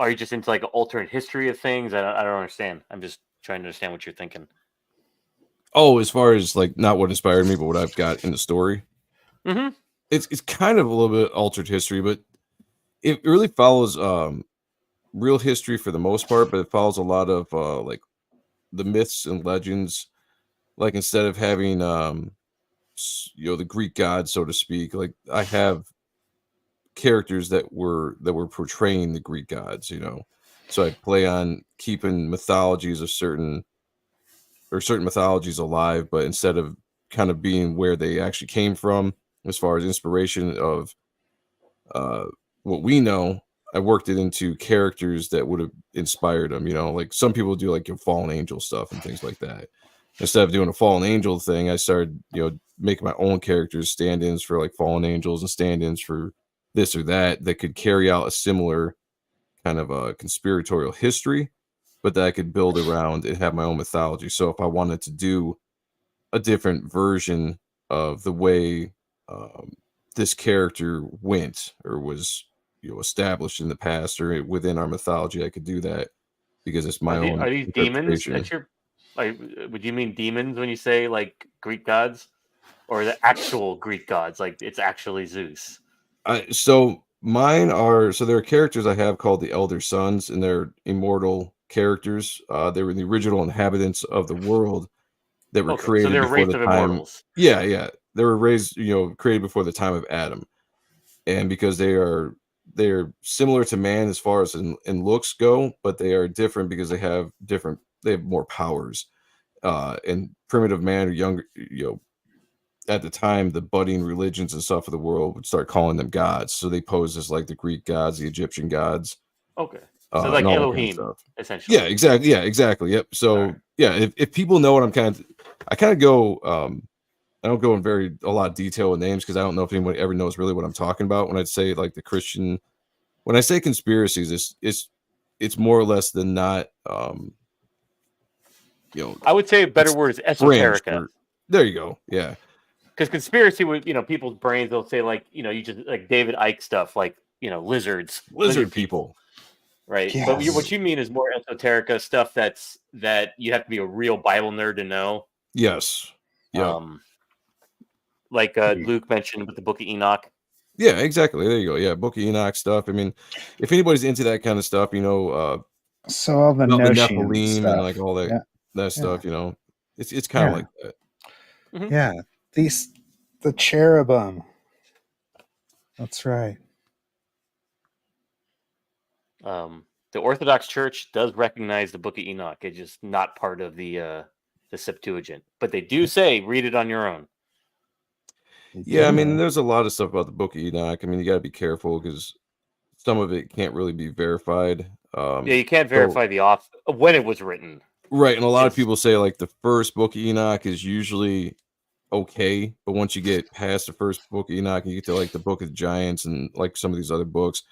you just into like an alternate history of things? I don't understand. I'm just trying to understand what you're thinking. Oh, as far as like not what inspired me, but what I've got in the story. Mm-hmm. It's kind of a little bit altered history, but it really follows real history for the most part. But it follows a lot of like the myths and legends. Like instead of having the Greek gods, so to speak, like I have characters that were portraying the Greek gods, so I play on keeping mythologies of certain mythologies alive, but instead of kind of being where they actually came from as far as inspiration of what we know, I worked it into characters that would have inspired them. Like some people do like fallen angel stuff and things like that. Instead of doing a fallen angel thing, I started making my own characters, stand-ins for like fallen angels and stand-ins for this or that could carry out a similar kind of a conspiratorial history, but that I could build around and have my own mythology. So if I wanted to do a different version of the way this character went or was established in the past or within our mythology, I could do that because it's my own. Are these demons? Would you mean demons when you say like Greek gods, or the actual Greek gods? Like it's actually Zeus. So mine are, there are characters I have called the Elder Sons, and they're immortal characters. They were the original inhabitants of the world that were created before the time. Immortals. Yeah. They were raised, created before the time of Adam. And because they're similar to man as far as in looks go, but they are different because they have more powers. And primitive man or younger, at the time, the budding religions and stuff of the world would start calling them gods. So they pose as like the Greek gods, the Egyptian gods. Okay. So like Elohim, kind of essentially. Yeah, exactly. Yeah, exactly. Yep. So if people know what I kind of go, I don't go in a lot of detail with names because I don't know if anyone ever knows really what I'm talking about when I say like the Christian. When I say conspiracies, it's more or less than not. I would say a better word is esoterica. There you go. Yeah. Because conspiracy with people's brains, they'll say like you just like David Icke stuff, like lizard people, right? Yes. But what you mean is more esoterica stuff that you have to be a real Bible nerd to know. Yes. Yeah. Like Luke mentioned with the Book of Enoch. Yeah, exactly. There you go. Yeah, Book of Enoch stuff. I mean, if anybody's into that kind of stuff, so all the Nephilim and like all that stuff, it's kind of like that. Mm-hmm. Yeah. These The cherubim. That's right. The Orthodox Church does recognize the Book of Enoch. It's just not part of the Septuagint, but they do say read it on your own. Yeah, I mean, there's a lot of stuff about the Book of Enoch. I mean, you got to be careful because some of it can't really be verified. Yeah, you can't verify the author when it was written. Right, and a lot of people say like the first Book of Enoch is usually okay, but once you get past the first Book of Enoch and you get to like the Book of the Giants and like some of these other books,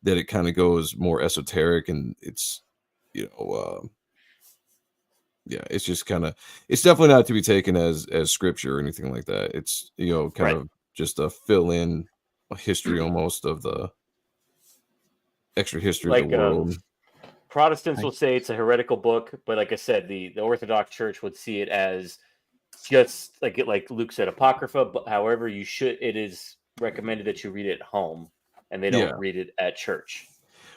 that it kind of goes more esoteric and it's, you know, yeah, it's just kind of, it's definitely not to be taken as scripture or anything like that. It's, you know, kind of just a fill in a history almost of the extra history of the world. Protestants will say it's a heretical book, but like I said, the Orthodox Church would see it as just like Luke said, apocrypha. But however, it is recommended that you read it at home, and they don't read it at church.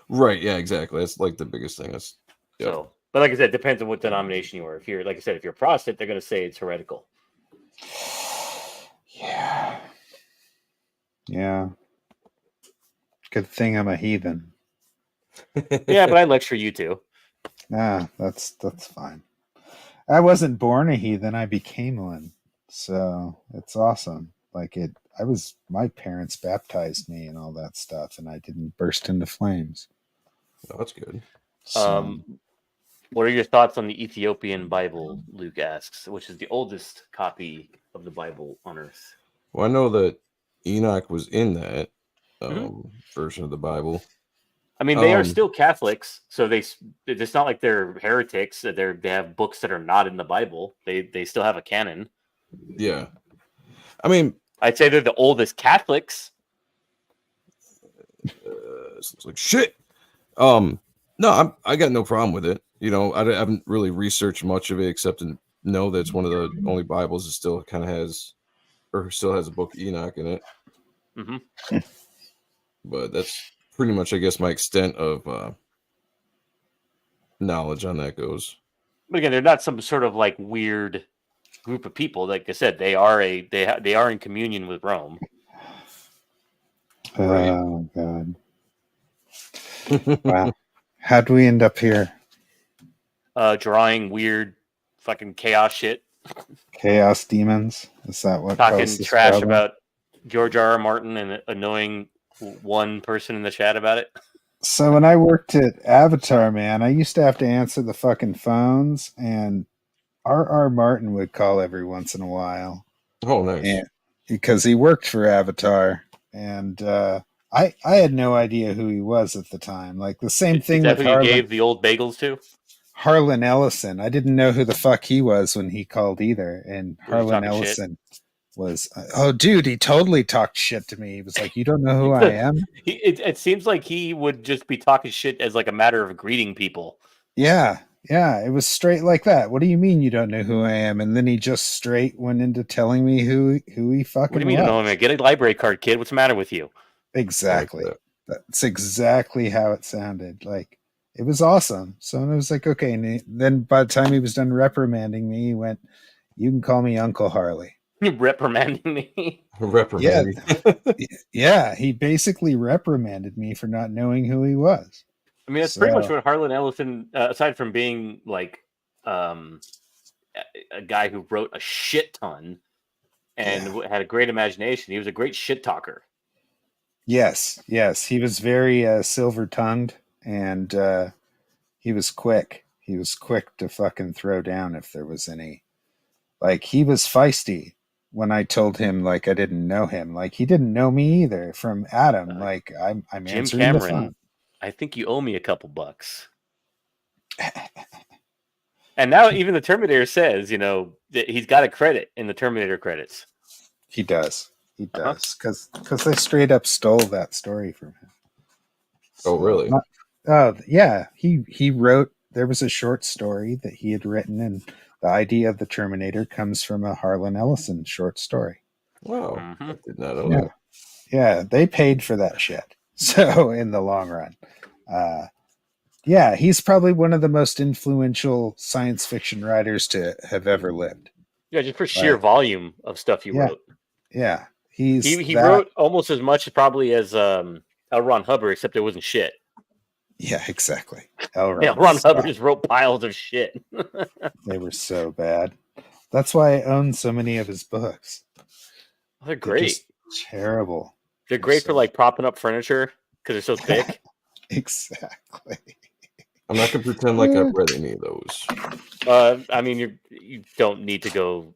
Right? Yeah, exactly. That's like the biggest thing. That's so. But like I said, it depends on what denomination you are. If you're, like I said, if you're Protestant, they're going to say it's heretical. Yeah. Yeah. Good thing I'm a heathen. Yeah, but I lecture you too. Nah, that's fine. I wasn't born a heathen. I became one. So it's awesome. Like my parents baptized me and all that stuff, and I didn't burst into flames. Oh, that's good. So, what are your thoughts on the Ethiopian Bible, Luke asks, which is the oldest copy of the Bible on earth? Well, I know that Enoch was in that version of the Bible. I mean, they are still Catholics, so it's not like they're heretics. They have books that are not in the Bible. They still have a canon. Yeah. I mean, I'd say they're the oldest Catholics. Sounds like shit. No, I got no problem with it. You know, I haven't really researched much of it except to know that it's one of the only Bibles that still kind of has, or still has a Book of Enoch in it. Mm-hmm. But that's pretty much, I guess, my extent of knowledge on that goes. But again, they're not some sort of like weird group of people. Like I said, they are in communion with Rome. Oh God! Wow, how'd we end up here? Drawing weird, fucking chaos shit. Chaos demons. Is that what? Talking trash about George R.R. Martin and annoying one person in the chat about it. So when I worked at Avatar, man, I used to have to answer the fucking phones, and R.R. Martin would call every once in a while. Oh, nice. Because he worked for Avatar, and I had no idea who he was at the time. Like the same thing with who you gave the old bagels to? Harlan Ellison. I didn't know who the fuck he was when he called either. And Harlan Ellison was, oh, dude, he totally talked shit to me. He was like, you don't know who I am? It seems like he would just be talking shit as like a matter of greeting people. Yeah. Yeah, it was straight like that. What do you mean you don't know who I am? And then he just straight went into telling me who he fucking was. What do you mean you don't know him? Get a library card, kid. What's the matter with you? Exactly. That's exactly how it sounded. Like, it was awesome. So I was like, okay. And then by the time he was done reprimanding me, he went, you can call me Uncle Harley. Reprimanding me? Reprimanding. Yeah, he basically reprimanded me for not knowing who he was. I mean, that's pretty much what Harlan Ellison, aside from being like a guy who wrote a shit ton and had a great imagination, he was a great shit talker. Yes. He was very silver-tongued, and he was quick. He was quick to fucking throw down if there was any. Like, he was feisty when I told him, like, I didn't know him. Like, he didn't know me either from Adam. Like, I'm Jim answering Cameron, the phone. I think you owe me a couple bucks. And now even the Terminator says, you know, that he's got a credit in the Terminator credits. He does. He does. Because they straight up stole that story from him. Oh, really? Yeah. He wrote, there was a short story that he had written, and the idea of the Terminator comes from a Harlan Ellison short story. Wow. Mm-hmm. I did not know that. Yeah, they paid for that shit. So in the long run, yeah, he's probably one of the most influential science fiction writers to have ever lived. Yeah, just for sheer volume of stuff you wrote. Yeah. He's he wrote almost as much probably as L. Ron Hubbard, except it wasn't shit. Yeah, exactly. L. Ron Hubbard just wrote piles of shit. They were so bad. That's why I own so many of his books. They're great. They're just terrible. They're great for like propping up furniture because they're so thick. Exactly. I'm not gonna pretend like I've read any of those. I mean, you don't need to go.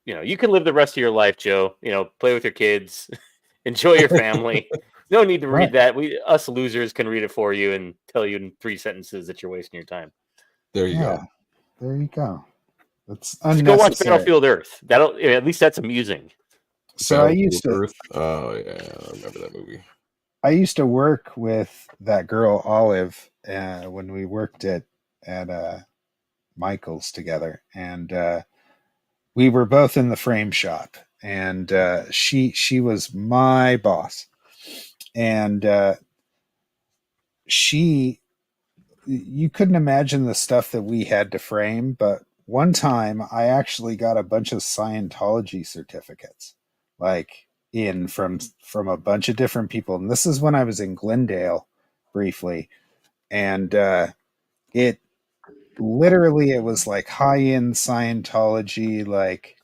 You can live the rest of your life, Joe. Play with your kids, enjoy your family. No need to read that. Us losers can read it for you and tell you in 3 sentences that you're wasting your time. There you go. There you go. That's unnecessary. Go watch Battlefield Earth. At least that's amusing. So I used to. Earth. Oh yeah, I remember that movie. I used to work with that girl Olive when we worked at Michael's together, and we were both in the frame shop, and she was my boss, and you couldn't imagine the stuff that we had to frame, but one time I actually got a bunch of Scientology certificates, like from a bunch of different people. And this is when I was in Glendale briefly. And it was like high-end Scientology, like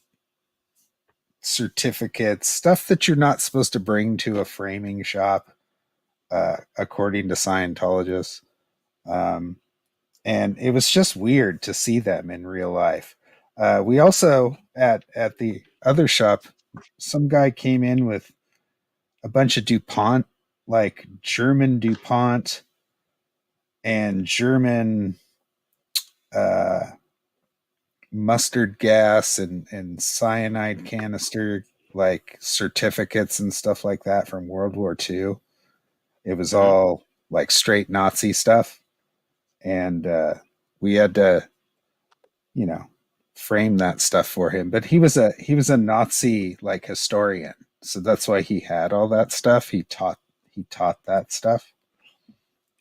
certificates, stuff that you're not supposed to bring to a framing shop, according to Scientologists. And it was just weird to see them in real life. We also, at the other shop, some guy came in with a bunch of DuPont, like German DuPont and German mustard gas and cyanide canister, like certificates and stuff like that from World War II. It was all like straight Nazi stuff. And we had to, frame that stuff for him. But he was a Nazi like historian, so that's why he had all that stuff. He taught that stuff,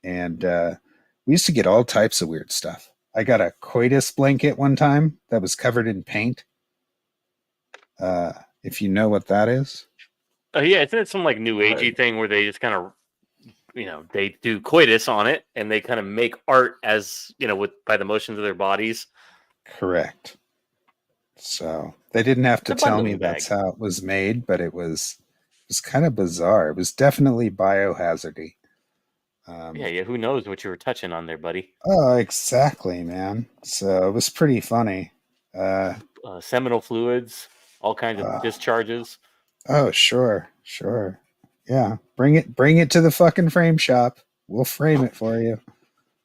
and we used to get all types of weird stuff. I got a coitus blanket one time that was covered in paint. If you know what that is. Yeah, isn't it some like new agey thing where they just kind of, they do coitus on it and they kind of make art as, by the motions of their bodies. Correct. So they didn't have to tell me that's how it was made, but it was kind of bizarre. It was definitely biohazardy. Yeah. Who knows what you were touching on there, buddy? Oh, exactly, man. So it was pretty funny. Seminal fluids, all kinds of discharges. Oh, sure. Yeah, bring it to the fucking frame shop. We'll frame it for you.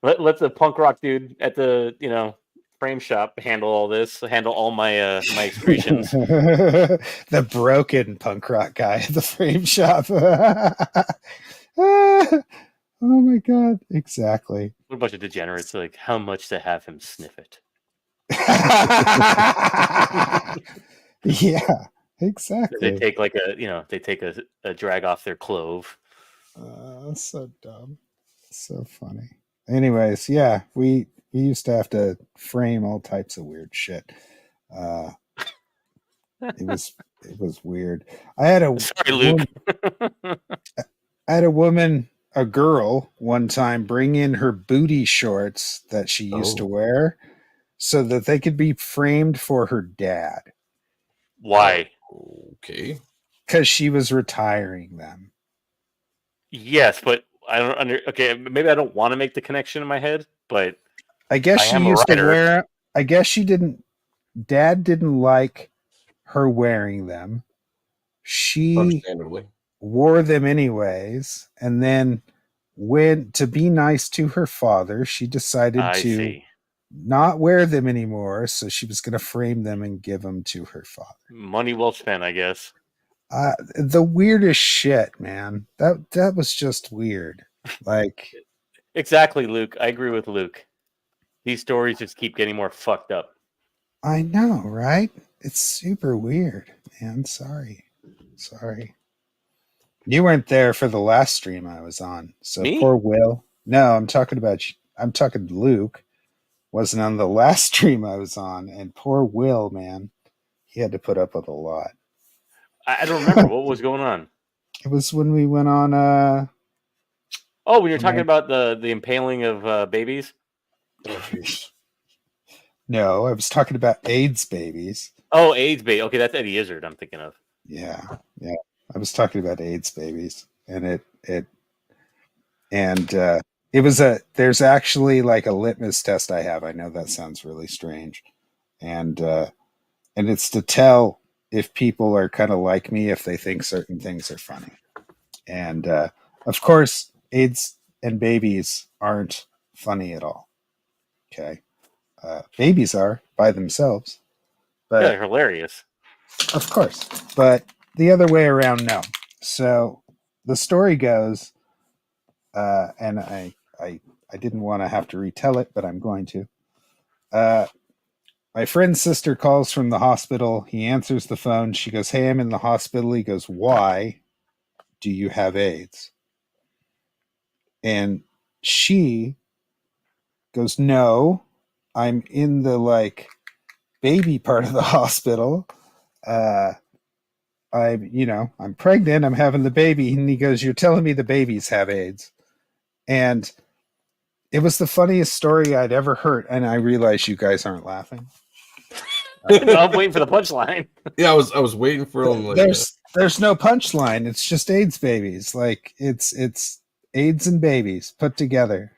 Let the punk rock dude at the frame shop handle all this. Handle all my my excretions. The broken punk rock guy at the frame shop. Oh my god! Exactly. What a bunch of degenerates! Like, how much to have him sniff it? Yeah. Exactly. They take like a drag off their clove. So dumb. So funny. Anyways, yeah, we used to have to frame all types of weird shit. It was weird. I had a girl one time bring in her booty shorts that she used to wear so that they could be framed for her dad. Why? Okay. Because she was retiring them. Yes, but I don't okay, maybe I don't want to make the connection in my head, but I guess she used to wear. I guess she didn't. Dad didn't like her wearing them. She wore them anyways, and then when to be nice to her father, she decided to not wear them anymore. So she was going to frame them and give them to her father. Money well spent, I guess. The weirdest shit, man. That was just weird. Like, exactly, Luke. I agree with Luke. These stories just keep getting more fucked up. I know, right? It's super weird, man. Sorry. You weren't there for the last stream I was on. So Me? Poor Will. No, I'm talking Luke. Wasn't on the last stream I was on, and poor Will, man. He had to put up with a lot. I don't remember what was going on. It was when we went on. Oh, when you're talking about the impaling of babies. No, I was talking about AIDS babies. Oh, AIDS baby. Okay, that's Eddie Izzard I'm thinking of. Yeah. I was talking about AIDS babies, and it was there's actually like a litmus test I have. I know that sounds really strange, and it's to tell if people are kind of like me, if they think certain things are funny. And of course, AIDS and babies aren't funny at all. Okay, babies are by themselves, but yeah, they're hilarious. Of course, but the other way around, no. So the story goes, and I didn't want to have to retell it, but I'm going to. My friend's sister calls from the hospital. He answers the phone. She goes, "Hey, I'm in the hospital." He goes, "Why? Do you have AIDS?" And she goes, "No, I'm in the like baby part of the hospital. I'm pregnant. I'm having the baby." And he goes, "You're telling me the babies have AIDS?" And it was the funniest story I'd ever heard. And I realize you guys aren't laughing. No, I'm waiting for the punchline. Yeah, I was waiting for him. Like, there's no punchline. It's just AIDS babies. Like it's AIDS and babies put together.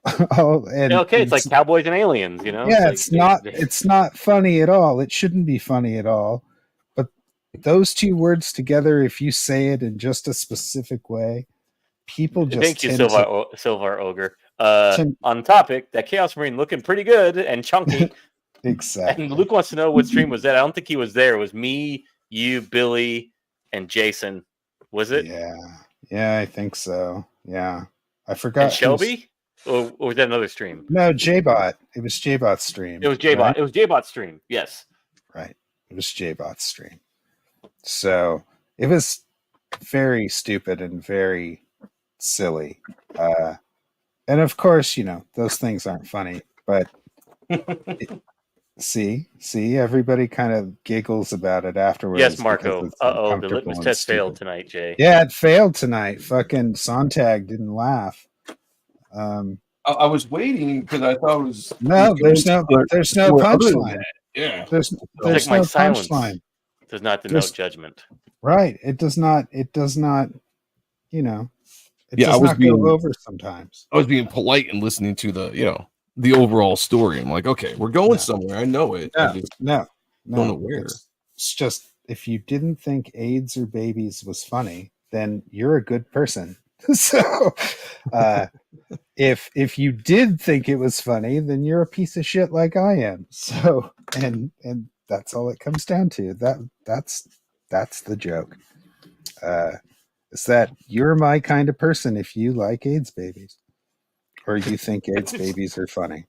It's like Cowboys and Aliens, you know? Yeah, it's not funny at all. It shouldn't be funny at all. But those two words together, if you say it in just a specific way, people just thank you, Silvar Ogre. On topic, that Chaos Marine looking pretty good and chunky. Exactly. And Luke wants to know what stream was that. I don't think he was there. It was me, you, Billy, and Jason. Was it? Yeah, I think so. Yeah, I forgot. And Shelby, or was that another stream? No, JBot. It was JBot's stream. It was JBot. Right? It was JBot's stream. Yes. Right. It was JBot's stream. So it was very stupid and very silly. And of course, those things aren't funny, but see, everybody kind of giggles about it afterwards. Yes, Marco. The litmus test failed tonight, Jay. Yeah, it failed tonight. Fucking SONNTAG didn't laugh. I was waiting because I thought it was there's no punchline. Yeah, there's no punchline. Does not denote judgment. Right. It does not. It does not go over sometimes. I was being polite and listening to the overall story. I'm like, okay, we're going somewhere. I know it. No. Don't know where. It's just, if you didn't think AIDS or babies was funny, then you're a good person. So if you did think it was funny, then you're a piece of shit like I am. So and that's all it comes down to. That's the joke. Is that you're my kind of person if you like AIDS babies, or you think AIDS babies are funny.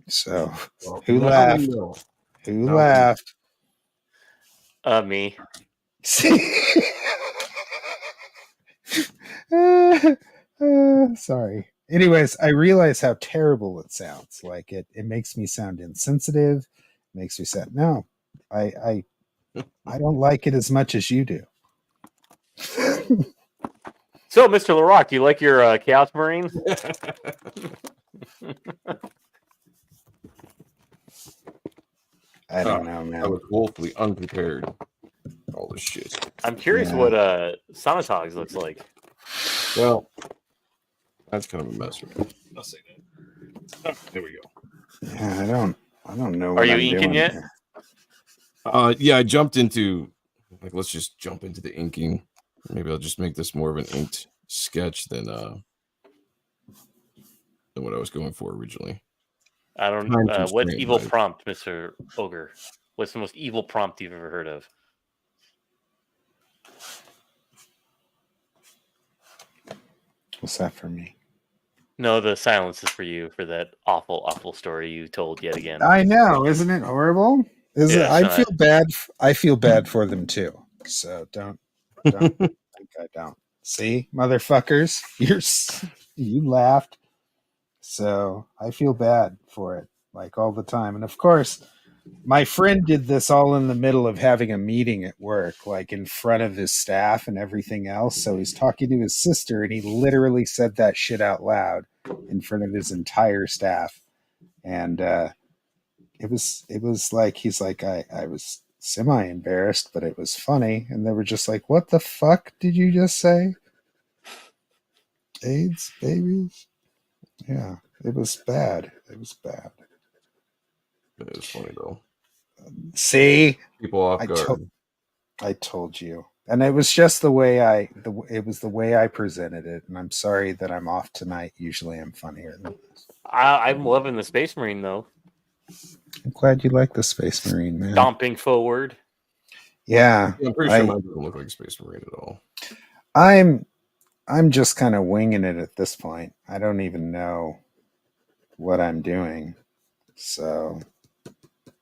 So who laughed? Who laughed? Me. Sorry. Anyways, I realize how terrible it sounds. Like it makes me sound insensitive. It makes me sound I don't like it as much as you do. So, Mr. LaRock, do you like your Chaos Marine? I don't know, man. I was woefully unprepared. All this shit. I'm curious what SONNTAG looks like. Well, that's kind of a mess. I'll say that. Oh, there we go. Yeah, I don't know. Are you inking yet? Yeah, I jumped into let's just jump into the inking. Maybe I'll just make this more of an inked sketch than what I was going for originally. I don't know. What evil prompt, Mr. Ogre? What's the most evil prompt you've ever heard of? What's that for me? No, the silence is for you for that awful, awful story you told yet again. I know, isn't it horrible? I feel bad for them too. So don't think I don't. See, motherfuckers, you laughed. So I feel bad for it, like all the time. And of course, My friend did this all in the middle of having a meeting at work, like in front of his staff and everything else. So he's talking to his sister, and he literally said that shit out loud in front of his entire staff. And it was like, he's like, I was semi embarrassed, but it was funny. And they were just like, what the fuck did you just say? AIDS babies? Yeah, it was bad. It was bad. It is funny though. See, People off guard. I told you, and it was just the way it was the way I presented it. And I'm sorry that I'm off tonight. Usually, I'm funnier than this. I'm loving the Space Marine though. I'm glad you like the Space Marine, man. Stomping forward. Yeah, I'm pretty sure mine doesn't look like a Space Marine at all. I'm just kind of winging it at this point. I don't even know what I'm doing. So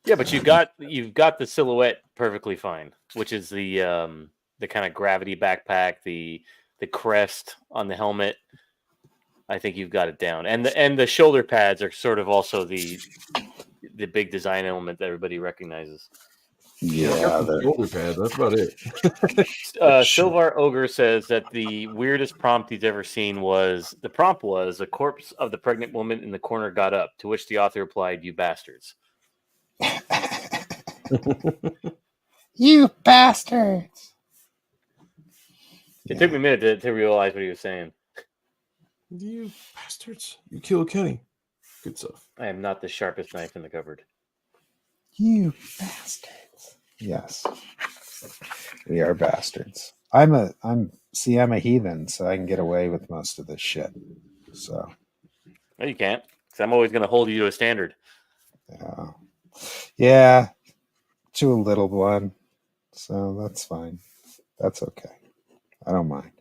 yeah, but you've got the silhouette perfectly fine, which is the kind of gravity backpack, the crest on the helmet. I think you've got it down, and the shoulder pads are sort of also the big design element that everybody recognizes. Yeah, the shoulder pads. That's about it. Silvar Ogre says that the weirdest prompt he's ever seen was a corpse of the pregnant woman in the corner got up, to which the author replied, "You bastards." You bastards. It took me a minute to realize what he was saying. You bastards. You killed Kenny. Good stuff. I am not the sharpest knife in the cupboard. You bastards. Yes. We are bastards. I'm a heathen, so I can get away with most of this shit. So no, you can't, because I'm always going to hold you to a standard. Yeah, to a little one. So that's fine. That's okay. I don't mind.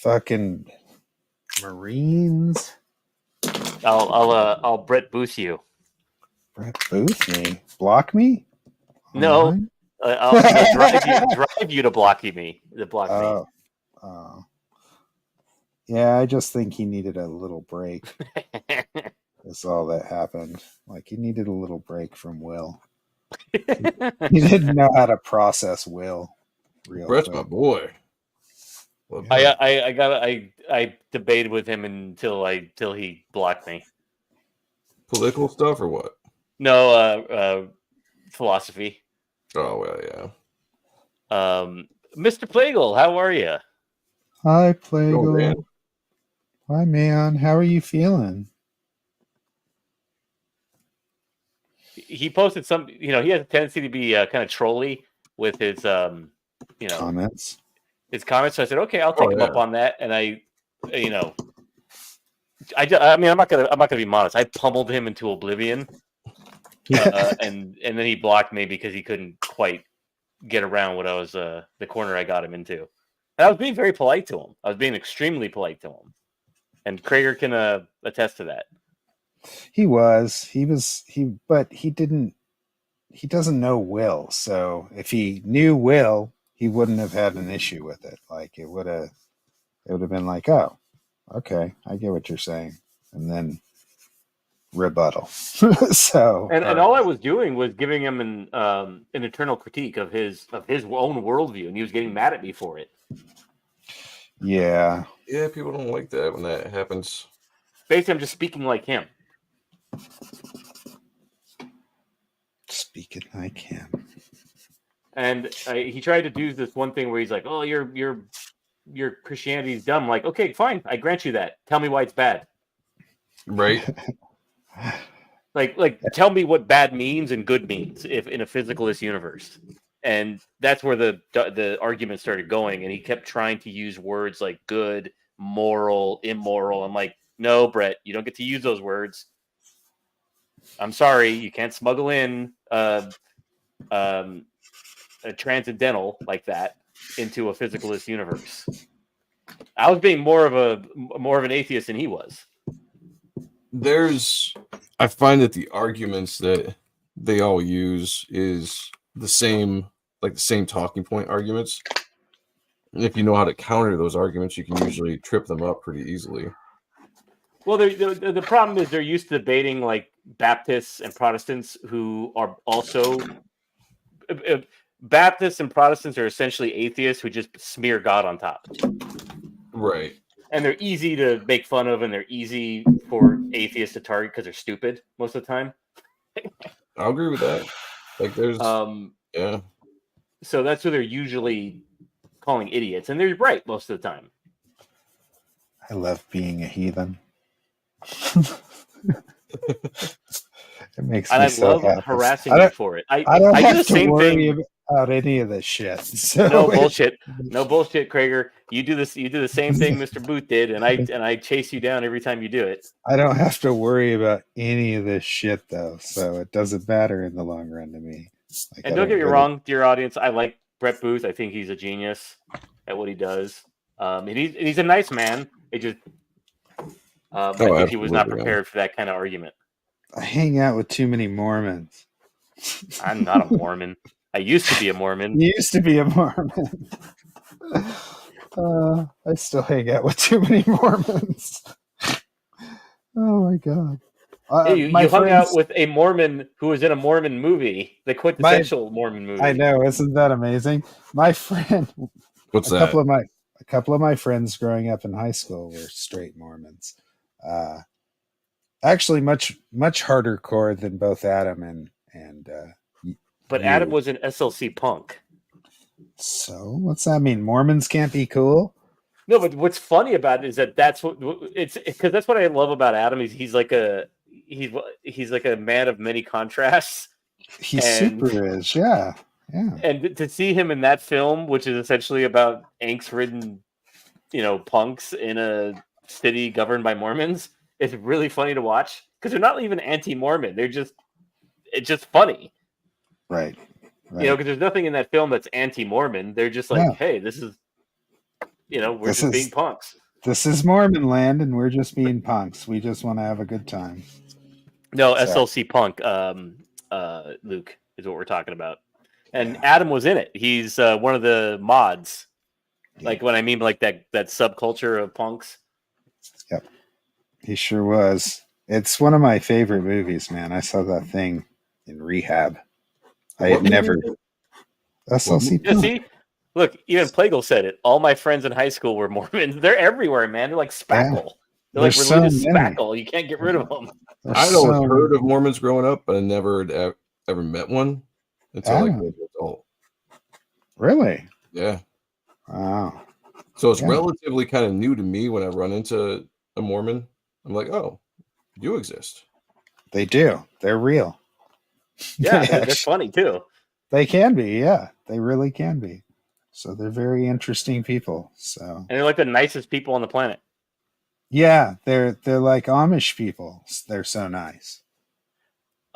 Fucking Marines. I'll Brett Booth you. Brett Booth me? Block me? No. I'll drive you to block me. Oh. Yeah, I just think he needed a little break. That's all that happened. Like, he needed a little break from Will. He didn't know how to process Will. Brett's my boy. Yeah. I debated with him until he blocked me. Political stuff or what? No, philosophy. Oh well, yeah. Mr. Plagle, how are you? Hi, Plagle. Hi, man. How are you feeling? He posted some. He has a tendency to be kind of trolly with his comments. His comments. So I said, okay, I'll take him up on that. And I mean, I'm not gonna be modest. I pummeled him into oblivion, and then he blocked me because he couldn't quite get around what I was the corner I got him into. And I was being very polite to him. I was being extremely polite to him, and Crager can attest to that. But he doesn't know Will. So if he knew Will, he wouldn't have had an issue with it. Like, it would have been like, oh, okay, I get what you're saying. And then rebuttal. So and all I was doing was giving him an internal critique of his own worldview, and he was getting mad at me for it. Yeah, people don't like that when that happens. Basically, I'm just speaking like him. Speaking like him. And he tried to do this one thing where he's like, "Oh, your Christianity is dumb." I'm like, okay, fine, I grant you that. Tell me why it's bad. Right. like tell me what bad means and good means if in a physicalist universe. And that's where the argument started going. And he kept trying to use words like good, moral, immoral. I'm like, no, Brett, you don't get to use those words. I'm sorry, you can't smuggle in a transcendental like that into a physicalist universe. I was being more of an atheist than he was. I find that the arguments that they all use is the same talking point arguments. And if you know how to counter those arguments, you can usually trip them up pretty easily. Well, the problem is they're used to debating like Baptists and Protestants who are also Baptists and Protestants are essentially atheists who just smear God on top. Right. And they're easy to make fun of, and they're easy for atheists to target because they're stupid most of the time. I'll agree with that. Like there's yeah. So that's who they're usually calling idiots, and they're right most of the time. I love being a heathen. It makes me so happy. I love harassing you for it. I don't do have the to same worry thing about any of this shit. So no bullshit, Crager. You do this. You do the same thing Mr. Booth did, and I chase you down every time you do it. I don't have to worry about any of this shit though, so it doesn't matter in the long run to me. Like, and don't get me wrong, dear audience, I like Brett Booth. I think he's a genius at what he does. And he's a nice man. It just I think he was not prepared for that kind of argument. I hang out with too many Mormons. I'm not a Mormon. I used to be a Mormon. You used to be a Mormon. I still hang out with too many Mormons. Oh my god! You hung out with a Mormon who was in a Mormon movie, the quintessential Mormon movie. I know, isn't that amazing? My friend, a couple of my friends growing up in high school were straight Mormons. Actually, much harder core than both Adam and. But Adam was an SLC punk. So what's that mean? Mormons can't be cool? No, but what's funny about it is that's what it's because that's what I love about Adam. He's like a man of many contrasts. He super is, yeah. And to see him in that film, which is essentially about angst-ridden, punks in a city governed by Mormons, it's really funny to watch because they're not even anti-Mormon. It's just funny, right? Because there's nothing in that film that's anti-Mormon. They're just like, hey, this is. We're just being punks. This is Mormon land, and we're just being punks. We just want to have a good time. No, SLC punk, Luke, is what we're talking about. And Adam was in it. He's one of the mods. Yeah. Like what I mean, like that subculture of punks. Yep, he sure was. It's one of my favorite movies, man. I saw that thing in rehab. I had never. SLC punk. See? Look, even Plagle said it. All my friends in high school were Mormons. They're everywhere, man. They're like spackle. Yeah. They're like religious spackle. You can't get rid of them. I'd always heard of Mormons growing up, but I never ever met one until like an adult. Really? Yeah. Wow. So it's relatively kind of new to me when I run into a Mormon. I'm like, oh, you exist. They do. They're real. Yeah, they're funny too. They can be, yeah. They really can be. So they're very interesting people. So and they're like the nicest people on the planet. Yeah, they're like Amish people. They're so nice.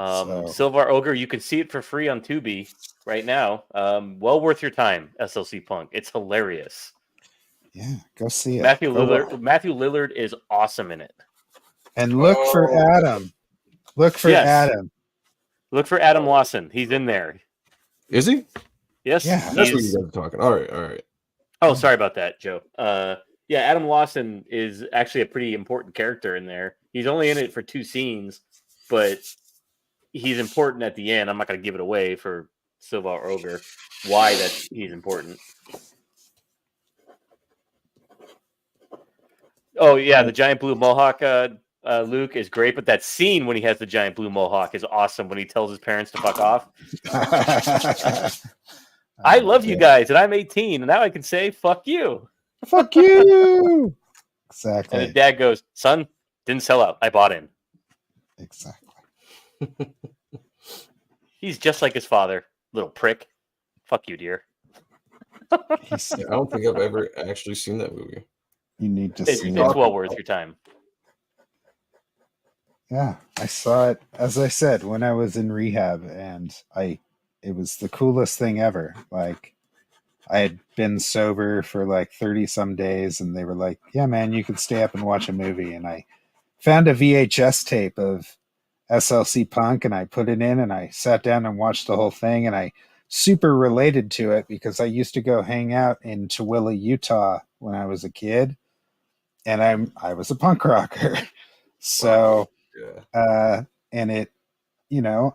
Silvar Ogre, you can see it for free on Tubi right now. Well worth your time, SLC Punk. It's hilarious. Yeah, go see it. Matthew Lillard is awesome in it. And look for Adam. Look for Adam. Look for Adam Lawson. He's in there. Is he? Yes. Yeah, that's what you guys are talking. All right. Oh, sorry about that, Joe. Yeah, Adam Lawson is actually a pretty important character in there. He's only in it for 2 scenes, but he's important at the end. I'm not going to give it away for Silvar Ogre why he's important. Oh, yeah, the giant blue mohawk, Luke, is great, but that scene when he has the giant blue mohawk is awesome when he tells his parents to fuck off. I love you guys, and I'm 18, and now I can say, fuck you. Fuck you. Exactly. And the dad goes, son, didn't sell out. I bought in. Exactly. He's just like his father, little prick. Fuck you, dear. I don't think I've ever actually seen that movie. You need to see it. It's well worth your time. Yeah, I saw it, as I said, when I was in rehab, and it was the coolest thing ever. Like, I had been sober for like 30 some days, and they were like, yeah, man, you could stay up and watch a movie. And I found a VHS tape of SLC Punk, and I put it in, and I sat down and watched the whole thing, and I super related to it because I used to go hang out in Tooele, Utah when I was a kid, and I was a punk rocker. So, Yeah. And it,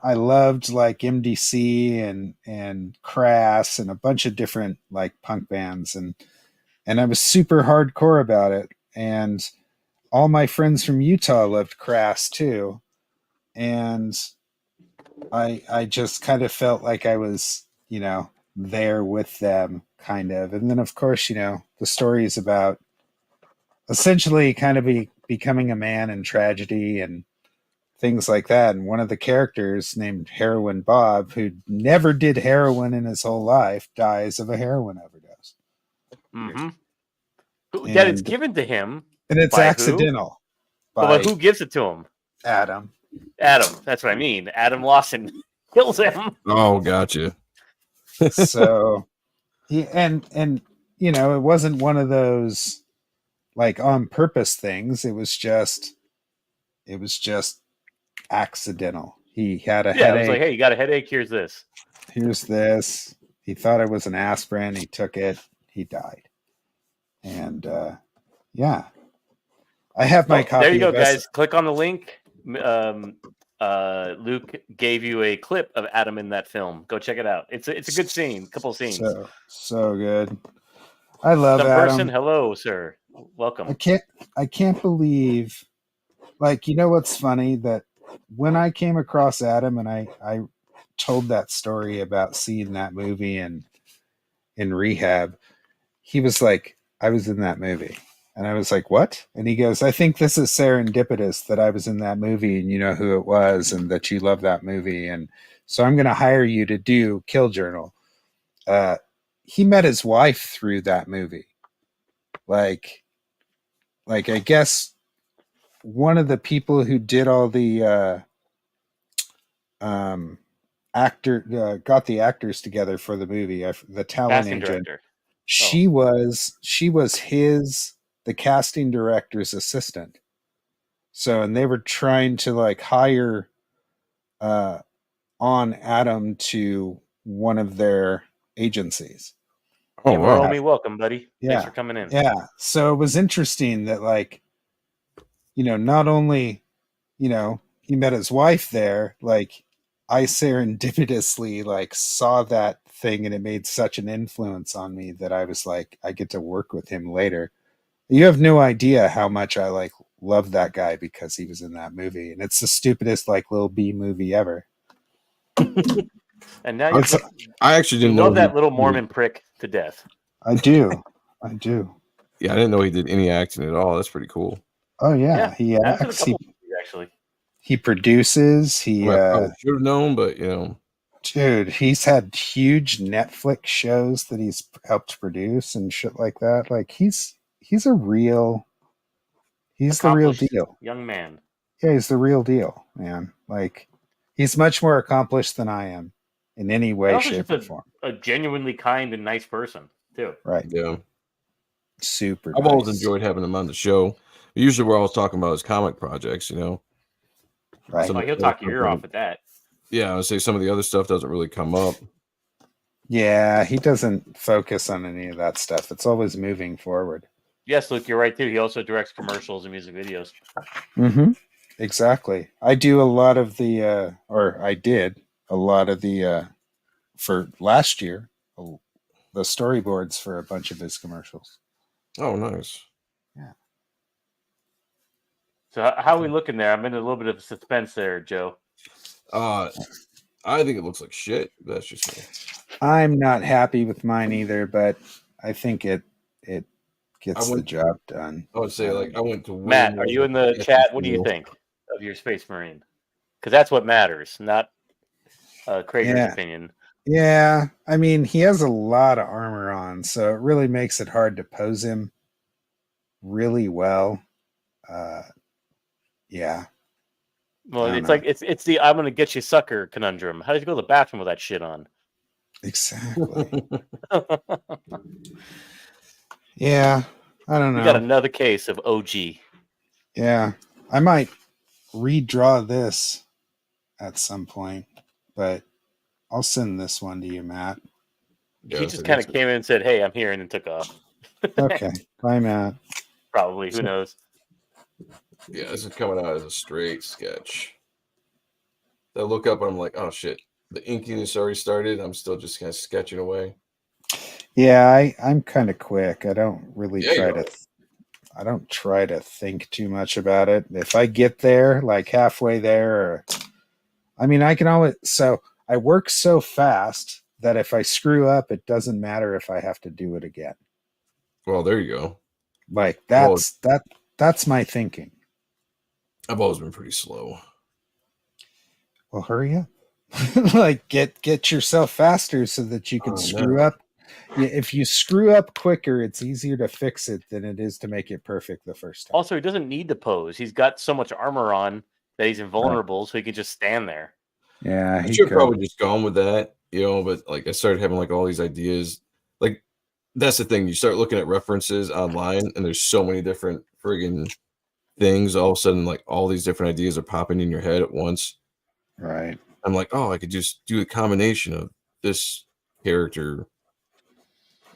I loved like MDC and Crass and a bunch of different like punk bands, and I was super hardcore about it. And all my friends from Utah loved Crass too, and I just kind of felt like I was, there with them, kind of. And then of course, the story is about essentially kind of becoming a man in tragedy and things like that. And one of the characters, named Heroin Bob, who never did heroin in his whole life, dies of a heroin overdose. That it's given to him, and it's by accidental. Who? But who gives it to him? Adam. That's what I mean. Adam Lawson kills him. Oh, gotcha. So, and it wasn't one of those like on purpose things. It was just accidental. He had a headache. It was like, hey, you got a headache? Here's this. He thought it was an aspirin. He took it. He died. And yeah, I have my copy. There you go, guys. Click on the link. Luke gave you a clip of Adam in that film. Go check it out. It's a good scene. Couple scenes. So good. I love Adam. Person. Hello, sir. Welcome. I can't believe. Like, what's funny, that when I came across Adam and I told that story about seeing that movie in rehab, he was like, I was in that movie. And I was like, what? And he goes, I think this is serendipitous that I was in that movie and you know who it was and that you love that movie. And so I'm going to hire you to do Kill Journal. He met his wife through that movie. Like I guess one of the people who did all the got the actors together for the movie, the talent agent director. She was the casting director's assistant. So, and they were trying to like hire on Adam to one of their agencies. Oh, wow. Romy, welcome, buddy. Yeah. Thanks for coming in. Yeah. So it was interesting that, like, not only, he met his wife there, like, I serendipitously, like, saw that thing and it made such an influence on me that I was like, I get to work with him later. You have no idea how much I, like, love that guy because he was in that movie. And it's the stupidest, like, little B movie ever. And now I actually didn't know love that little Mormon prick to death. I do. Yeah, I didn't know he did any acting at all. That's pretty cool. Oh yeah, he acts. He produces. He I should have known, but dude, he's had huge Netflix shows that he's helped produce and shit like that. Like he's the real deal, young man. Yeah, he's the real deal, man. Like he's much more accomplished than I am in any way, shape, or form. A genuinely kind and nice person too. Right. Yeah. Super. I've always enjoyed having him on the show. Usually, we're always talking about his comic projects, Right. Well, he'll talk your ear off at that. Yeah, I would say some of the other stuff doesn't really come up. Yeah, he doesn't focus on any of that stuff. It's always moving forward. Yes, Luke, you're right too. He also directs commercials and music videos. Mm-hmm. Exactly. I do a lot of the, I did a lot of the, for last year, the storyboards for a bunch of his commercials. Oh, nice. Yeah. So how are we looking there? I'm in a little bit of suspense there, Joe. I think it looks like shit. That's just me. I'm not happy with mine either, but I think it gets the job done. I would say, like, I went to Matt. Are you in the chat? What do you think of your Space Marine? Because that's what matters, not Crager's opinion. Yeah, I mean, he has a lot of armor on, so it really makes it hard to pose him really well. Yeah. Well, it's like it's the I'm gonna get you sucker conundrum. How did you go to the bathroom with that shit on? Exactly. Yeah, I don't know. You got another case of OG. Yeah, I might redraw this at some point, but I'll send this one to you, Matt. He just kind of came in and said, "Hey, I'm here," and then took off. Okay, bye, Matt. Probably. Who knows? Yeah, this is coming out as a straight sketch. I look up and I'm like, oh shit, the inking has already started. I'm still just kind of sketching away. Yeah, I'm kind of quick. I don't really Yeah, I don't try to think too much about it. If I get there, like halfway there, or, I mean, I can always, so I work so fast that if I screw up, it doesn't matter if I have to do it again. well, there you go. Like Well, that's my thinking. I've always been pretty slow. Well, hurry up. Like get yourself faster so that you can screw up. Yeah, if you screw up quicker, it's easier to fix it than it is to make it perfect the first time. Also, he doesn't need to pose. He's got so much armor on that he's invulnerable, so he can just stand there. Yeah, I should have probably just gone with that, you know, but like I started having like all these ideas. Like that's the thing. You start looking at references online and there's so many different friggin' things. All of a sudden, like all these different ideas are popping in your head at once. Right. I'm like, oh, I could just do a combination of this character.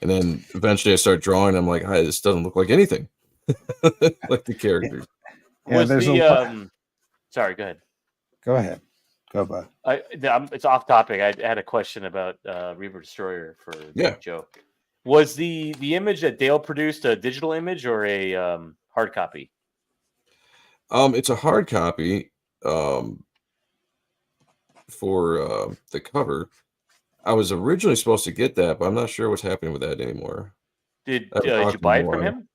And then eventually I start drawing. I'm like, hi, this doesn't look like anything like the characters. Yeah, Was there's the sorry, go ahead. Go ahead. Go, bud. It's off topic. I had a question about Reaper Destroyer for Joe. Was the image that Dale produced a digital image or a hard copy? It's a hard copy for the cover. I was originally supposed to get that, but I'm not sure what's happening with that anymore. Did you buy it from him?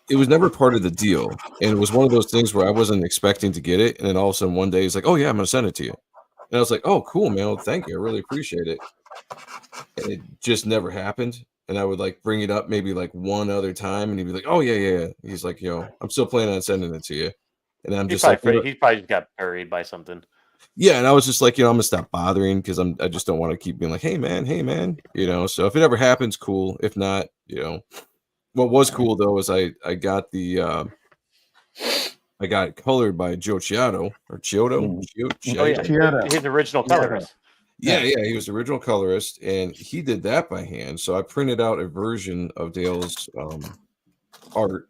It was never part of the deal, and it was one of those things where I wasn't expecting to get it, and then all of a sudden one day he's like, "Oh yeah, I'm gonna send it to you," and I was like, "Oh cool, man, well, thank you, I really appreciate it." And it just never happened, and I would like bring it up maybe like one other time, and he'd be like, "Oh yeah." He's like, I'm still planning on sending it to you," and I'm just like, he probably just got buried by something. Yeah, and I was just like, I'm gonna stop bothering because I just don't want to keep being like, hey man, So if it ever happens, cool. If not, What was cool though is I got I got it colored by Joe Chiodo or Chiodo. Chiodo. His original colorist. Yeah, he was the original colorist, and he did that by hand. So I printed out a version of Dale's art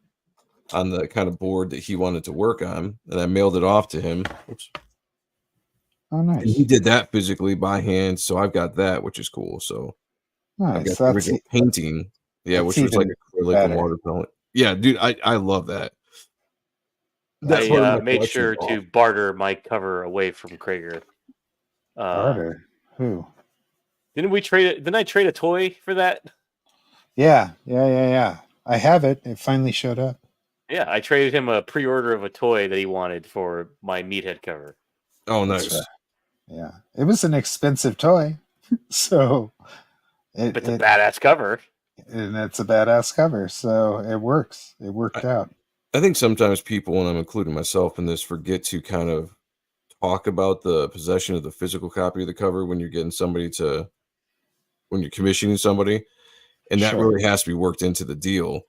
on the kind of board that he wanted to work on, and I mailed it off to him. Oops. Oh, nice. And he did that physically by hand, so I've got that, which is cool. So nice. I've got the original painting, which was like acrylic and watercolor. Yeah, dude, I love that. I made sure to barter my cover away from Crager. Barter? Who? Didn't we trade it? Didn't I trade a toy for that? Yeah. I have it. It finally showed up. Yeah, I traded him a pre-order of a toy that he wanted for my Meathead cover. Oh, nice. Yeah, it was an expensive toy, so it's a badass cover, and it's a badass cover, so it works. It worked out. I think sometimes people, and I'm including myself in this, forget to kind of talk about the possession of the physical copy of the cover when you're getting somebody when you're commissioning somebody, and that really has to be worked into the deal,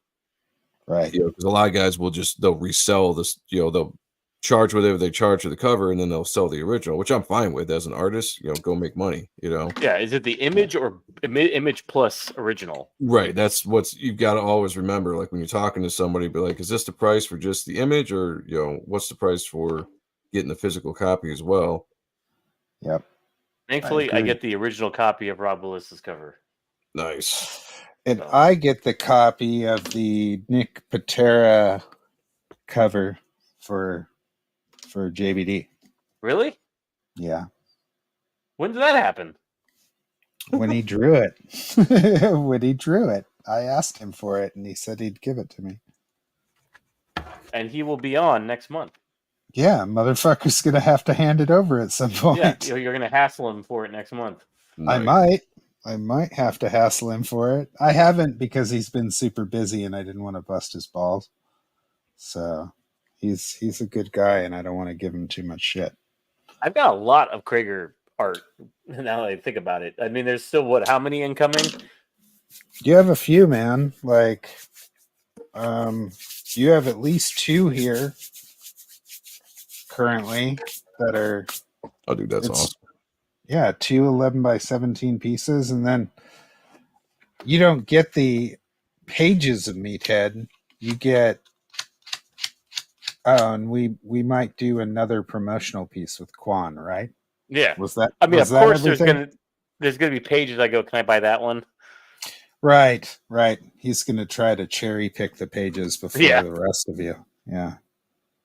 right? Because a lot of guys they'll resell this, they'll charge whatever they charge for the cover, and then they'll sell the original, which I'm fine with as an artist. Go make money. Yeah, is it the image or image plus original? Right. That's you've got to always remember. Like when you're talking to somebody, be like, is this the price for just the image, or what's the price for getting the physical copy as well? Yep. Thankfully, I get the original copy of Rob Willis's cover. Nice. And I get the copy of the Nick Patera cover for JBD. Really? Yeah. When did that happen? When he drew it. I asked him for it, and he said he'd give it to me. And he will be on next month. Yeah, motherfucker's going to have to hand it over at some point. Yeah, you're going to hassle him for it next month. Nice. I might have to hassle him for it. I haven't because he's been super busy, and I didn't want to bust his balls. So... He's a good guy, and I don't want to give him too much shit. I've got a lot of Crager art now that I think about it. I mean, there's still how many incoming? You have a few, man. Like, you have at least 2 here currently that are. Oh, dude, that's awesome. Yeah, 2 11 by 17 pieces, and then you don't get the pages of Meathead. you get. Oh, and we might do another promotional piece with Quan, right? Yeah. Was that? I mean, was of that course, everything? there's gonna be pages. I go, can I buy that one? Right. He's gonna try to cherry pick the pages before the rest of you. Yeah.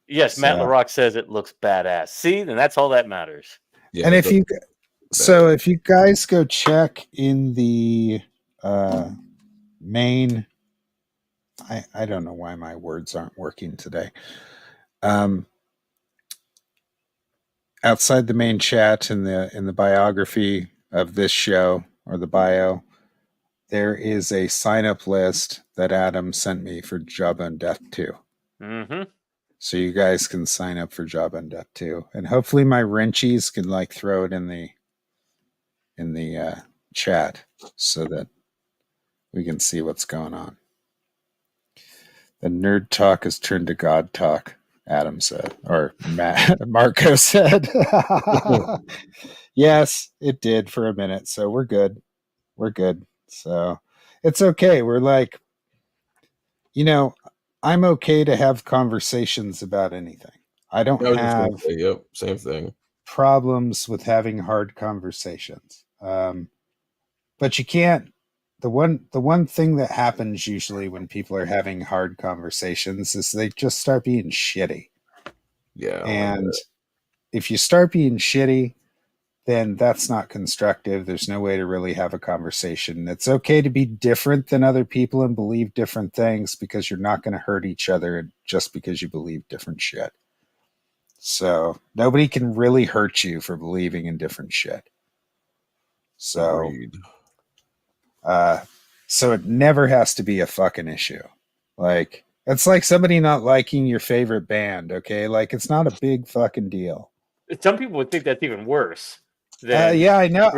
Yes, Matt LaRock says it looks badass. See, then that's all that matters. Yeah, and if you guys go check in the main, I don't know why my words aren't working today. Outside the main chat in the biography of this show, or the bio, there is a sign up list that Adam sent me for JAWBONE DEATH 2. Mm-hmm. So you guys can sign up for JAWBONE DEATH 2. And hopefully my wrenchies can like throw it in the chat so that we can see what's going on. The nerd talk has turned to God talk, Adam said, or Marco said. Yes, it did for a minute. So we're good. We're good. So it's okay. We're like, I'm okay to have conversations about anything. I don't have same thing. problems with having hard conversations. But you can't. The one thing that happens usually when people are having hard conversations is they just start being shitty. Yeah. And if you start being shitty, then that's not constructive. There's no way to really have a conversation. It's okay to be different than other people and believe different things, because you're not going to hurt each other just because you believe different shit. So nobody can really hurt you for believing in different shit. So, so it never has to be a fucking issue. Like, it's like somebody not liking your favorite band, okay? Like, it's not a big fucking deal. Some people would think that's even worse. Yeah, I know.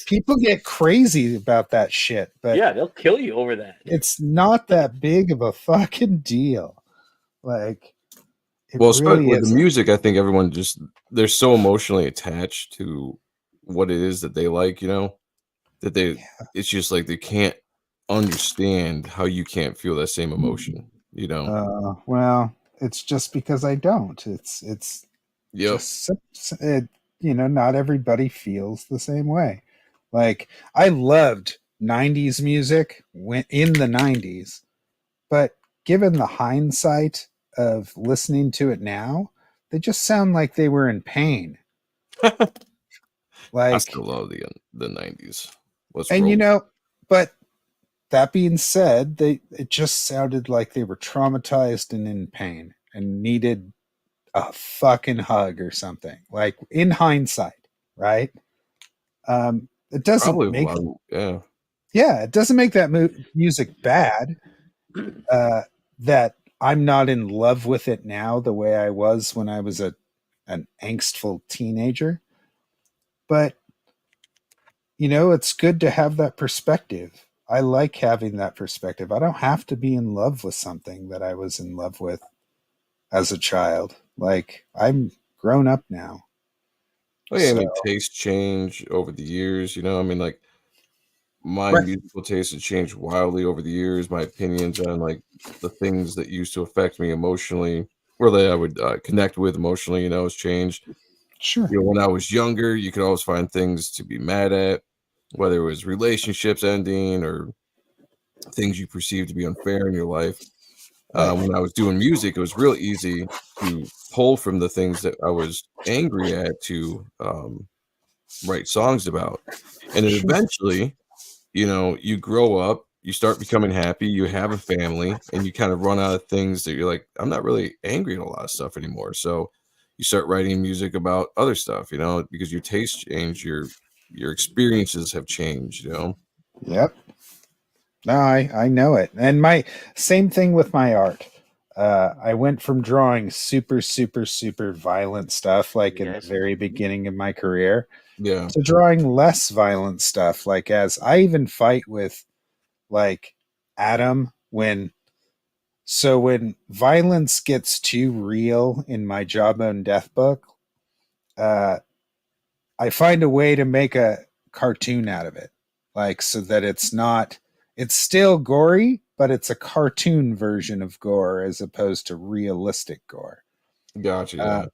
People get crazy about that shit, but yeah, they'll kill you over that. It's not that big of a fucking deal. Like, really with the music, I think everyone they're so emotionally attached to what it is that they like, that it's just like they can't understand how you can't feel that same emotion, well, it's just because I don't. It's just not everybody feels the same way. Like, I loved 90s music in the 90s, but given the hindsight of listening to it now, they just sound like they were in pain. Like, I still love the 90s. But that being said, it just sounded like they were traumatized and in pain and needed a fucking hug or something. Like, in hindsight, right? It doesn't it doesn't make that music bad. That I'm not in love with it now the way I was when I was an angstful teenager. But, it's good to have that perspective. I like having that perspective. I don't have to be in love with something that I was in love with as a child. Like, I'm grown up now. Oh yeah, I mean, tastes change over the years, I mean, like, my musical taste has changed wildly over the years. My opinions on like the things that used to affect me emotionally, or that I would connect with emotionally, has changed. Sure. When I was younger, you could always find things to be mad at, whether it was relationships ending or things you perceived to be unfair in your life. When I was doing music, it was real easy to pull from the things that I was angry at to write songs about. And then eventually, you grow up, you start becoming happy, you have a family, and you kind of run out of things that you're like, I'm not really angry at a lot of stuff anymore. So you start writing music about other stuff, because your tastes change, your experiences have changed, Yep. No, I know it. And my same thing with my art. I went from drawing super, super, super violent stuff, like in the very beginning of my career, to drawing less violent stuff. Like, as I even fight with, like, Adam when violence gets too real in my JAWBONE DEATH book, I find a way to make a cartoon out of it, like, so that it's not it's still gory, but it's a cartoon version of gore as opposed to realistic gore. Gotcha. Yeah.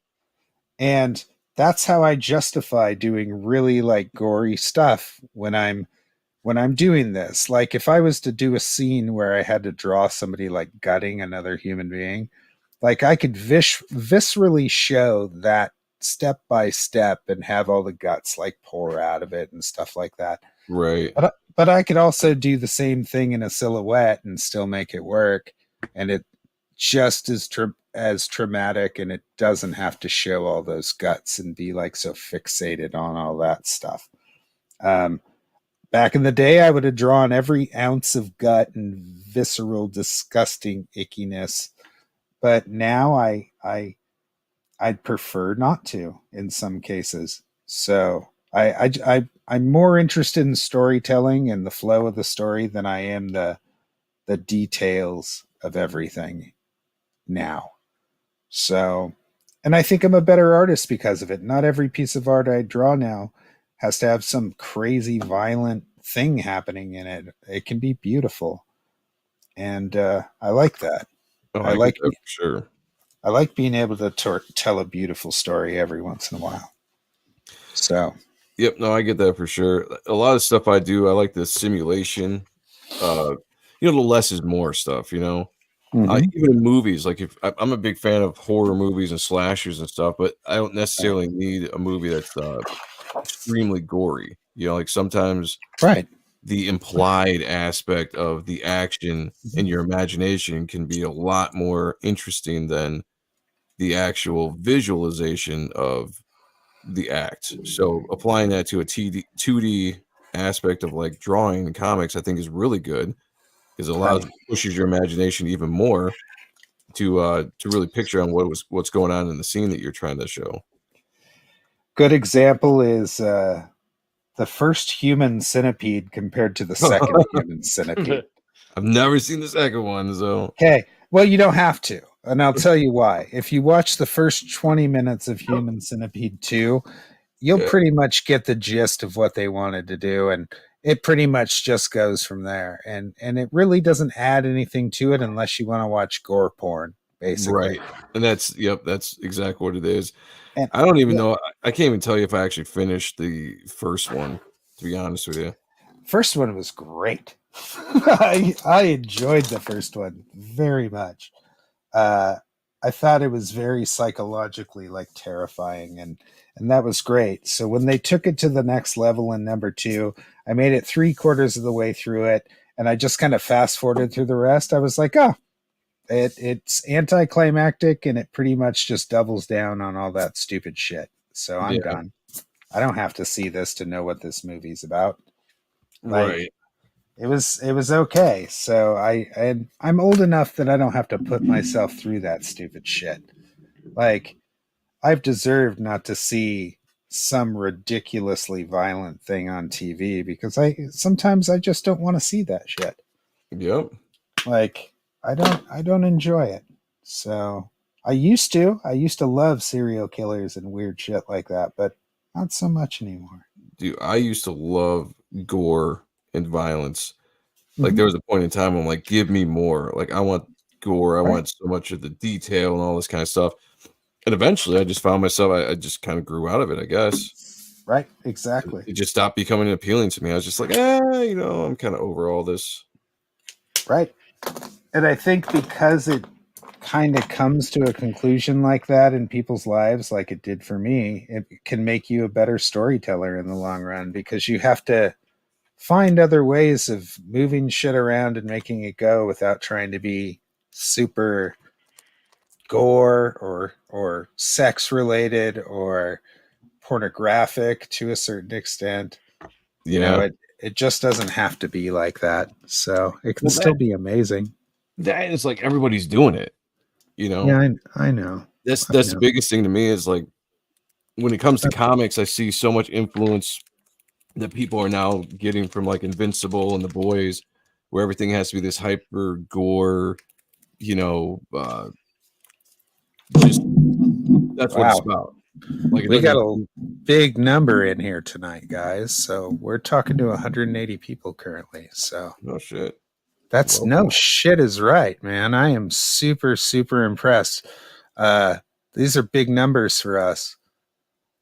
And that's how I justify doing really like gory stuff when I'm doing this. Like if I was to do a scene where I had to draw somebody like gutting another human being, like I could viscerally show that step by step and have all the guts like pour out of it and stuff like that. Right. But I could also do the same thing in a silhouette and still make it work, and it just as traumatic, and it doesn't have to show all those guts and be like so fixated on all that stuff. Back in the day, I would have drawn every ounce of gut and visceral, disgusting ickiness, but now I'd prefer not to in some cases. So I'm more interested in storytelling and the flow of the story than I am the details of everything now. So, and I think I'm a better artist because of it. Not every piece of art I draw now has to have some crazy violent thing happening in it. It can be beautiful. And I like that. Oh, I like that for sure. I like being able to tell a beautiful story every once in a while. So, yep, no, I get that for sure. A lot of stuff I do, I like the simulation. The less is more stuff. Even in movies, like if I'm a big fan of horror movies and slashers and stuff, but I don't necessarily need a movie that's extremely gory. Like sometimes the implied aspect of the action in your imagination can be a lot more interesting than the actual visualization of the act. So applying that to a 2D aspect of like drawing and comics, I think is really good because it pushes your imagination even more to really picture on what's going on in the scene that you're trying to show. Good example is the first human centipede compared to the second human centipede. I've never seen the second one, so okay. Well, you don't have to, and I'll tell you why. If you watch the first 20 minutes of Human Centipede 2, you'll pretty much get the gist of what they wanted to do, and it pretty much just goes from there. And it really doesn't add anything to it unless you want to watch gore porn, basically. Right. And that's exactly what it is. And I don't even know. I can't even tell you if I actually finished the first one, to be honest with you. First one was great. I enjoyed the first one very much. I thought it was very psychologically like terrifying, and that was great. So when they took it to the next level in number 2, I made it 3/4 of the way through it, and I just kind of fast forwarded through the rest. I was like, it's anticlimactic, and it pretty much just doubles down on all that stupid shit. So I'm done. I don't have to see this to know what this movie's about. Right. It was okay. So I'm old enough that I don't have to put myself through that stupid shit. Like, I've deserved not to see some ridiculously violent thing on TV because sometimes I just don't want to see that shit. Yep. Like, I don't enjoy it. So I used to love serial killers and weird shit like that, but not so much anymore. Dude, I used to love gore and violence. Like there was a point in time where I'm like, give me more. Like I want gore. I want so much of the detail and all this kind of stuff. And eventually I just found myself, I just kind of grew out of it, I guess. Right. Exactly. It just stopped becoming appealing to me. I was just like, I'm kind of over all this. Right. And I think because it kind of comes to a conclusion like that in people's lives, like it did for me, it can make you a better storyteller in the long run because you have to find other ways of moving shit around and making it go without trying to be super gore or sex related or pornographic to a certain extent. You know, it just doesn't have to be like that. So it can still be amazing. That is like everybody's doing it, you know? Yeah, I know. That's the biggest thing to me is like when it comes to comics, I see so much influence that people are now getting from like Invincible and The Boys, where everything has to be this hyper gore, just that's what it's about. Like we got a big number in here tonight, guys. So we're talking to 180 people currently. So no shit. That's no shit is right, man. I am super, super impressed. These are big numbers for us.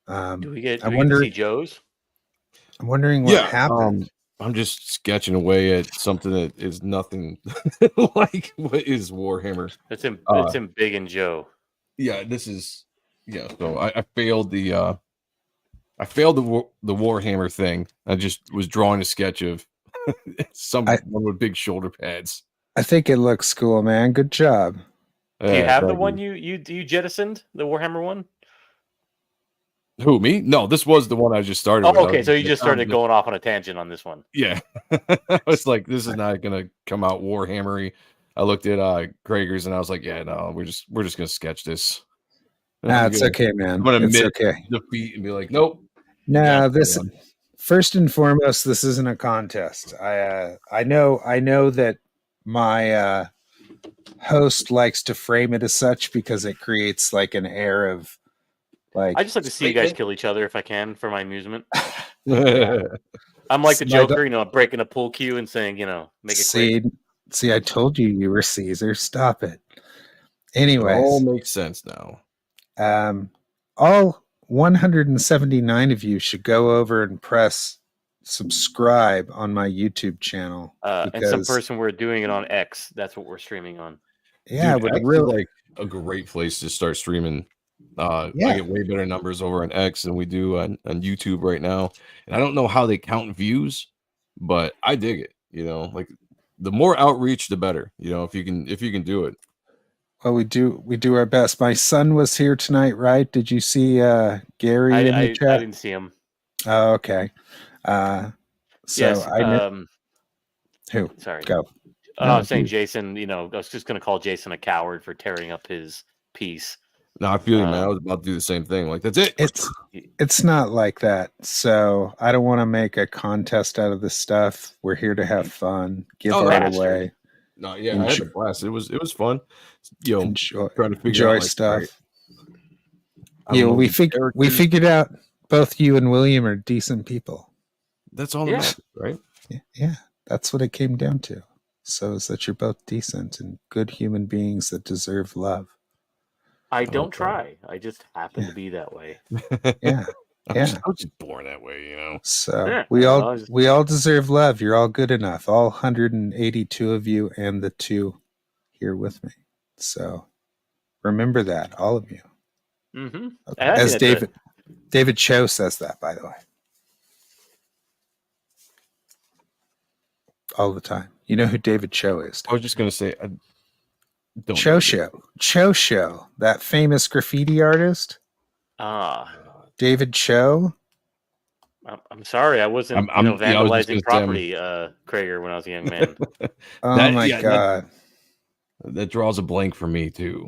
Do we get to see Joe's? I'm wondering what happened. I'm just sketching away at something that is nothing like what is Warhammer. It's in Big and Joe. Yeah, this is so I failed the Warhammer thing. I just was drawing a sketch of someone with big shoulder pads. I think it looks cool, man. Good job. Do you have the one you jettisoned, the Warhammer one? Who, me? No, this was the one I just started with. Okay, so you just started going off on a tangent on this one. Yeah. I was like, this is not gonna come out Warhammery. I looked at Crager's and I was like, yeah, no, we're just gonna sketch this. Nah, it's okay, man. I'm gonna admit okay. defeat and be like, nope. No, this first and foremost, this isn't a contest. I know that my host likes to frame it as such because it creates like an air of like. I just like to see you guys kill each other if I can for my amusement. I'm like the Joker, breaking a pool cue and saying, make it quick. See, I told you were Caesar. Stop it. Anyways, it all makes sense now. All 179 of you should go over and press subscribe on my YouTube channel. And some person we're doing it on X. That's what we're streaming on. Yeah, dude, X really like a great place to start streaming. I get way better numbers over on X than we do on YouTube right now. And I don't know how they count views, but I dig it. Like the more outreach, the better. If you can do it. Well, we do our best. My son was here tonight, right? Did you see Gary in the chat? I didn't see him. Oh, okay. Yes. Who? Sorry. Go. I was saying Jason. I was just going to call Jason a coward for tearing up his piece. No, I feel you, man. I was about to do the same thing. Like, that's it. It's not like that. So I don't want to make a contest out of this stuff. We're here to have fun, give art away. No, I had a blast. It was fun. Enjoy out, stuff. We figured out both you and William are decent people. That's all that matters, right? Yeah, that's what it came down to. So is that you're both decent and good human beings that deserve love. I don't try. I just happen to be that way. Yeah. I was just born that way, So we all deserve love. You're all good enough. All 182 of you and the 2 here with me. So remember that, all of you. Mm-hmm. As David Cho says that, by the way. All the time. You know who David Cho is? I was just going to say, Cho Show, that famous graffiti artist. David Cho. I'm sorry, I wasn't vandalizing property, Crager, when I was a young man. Oh my God. That draws a blank for me too.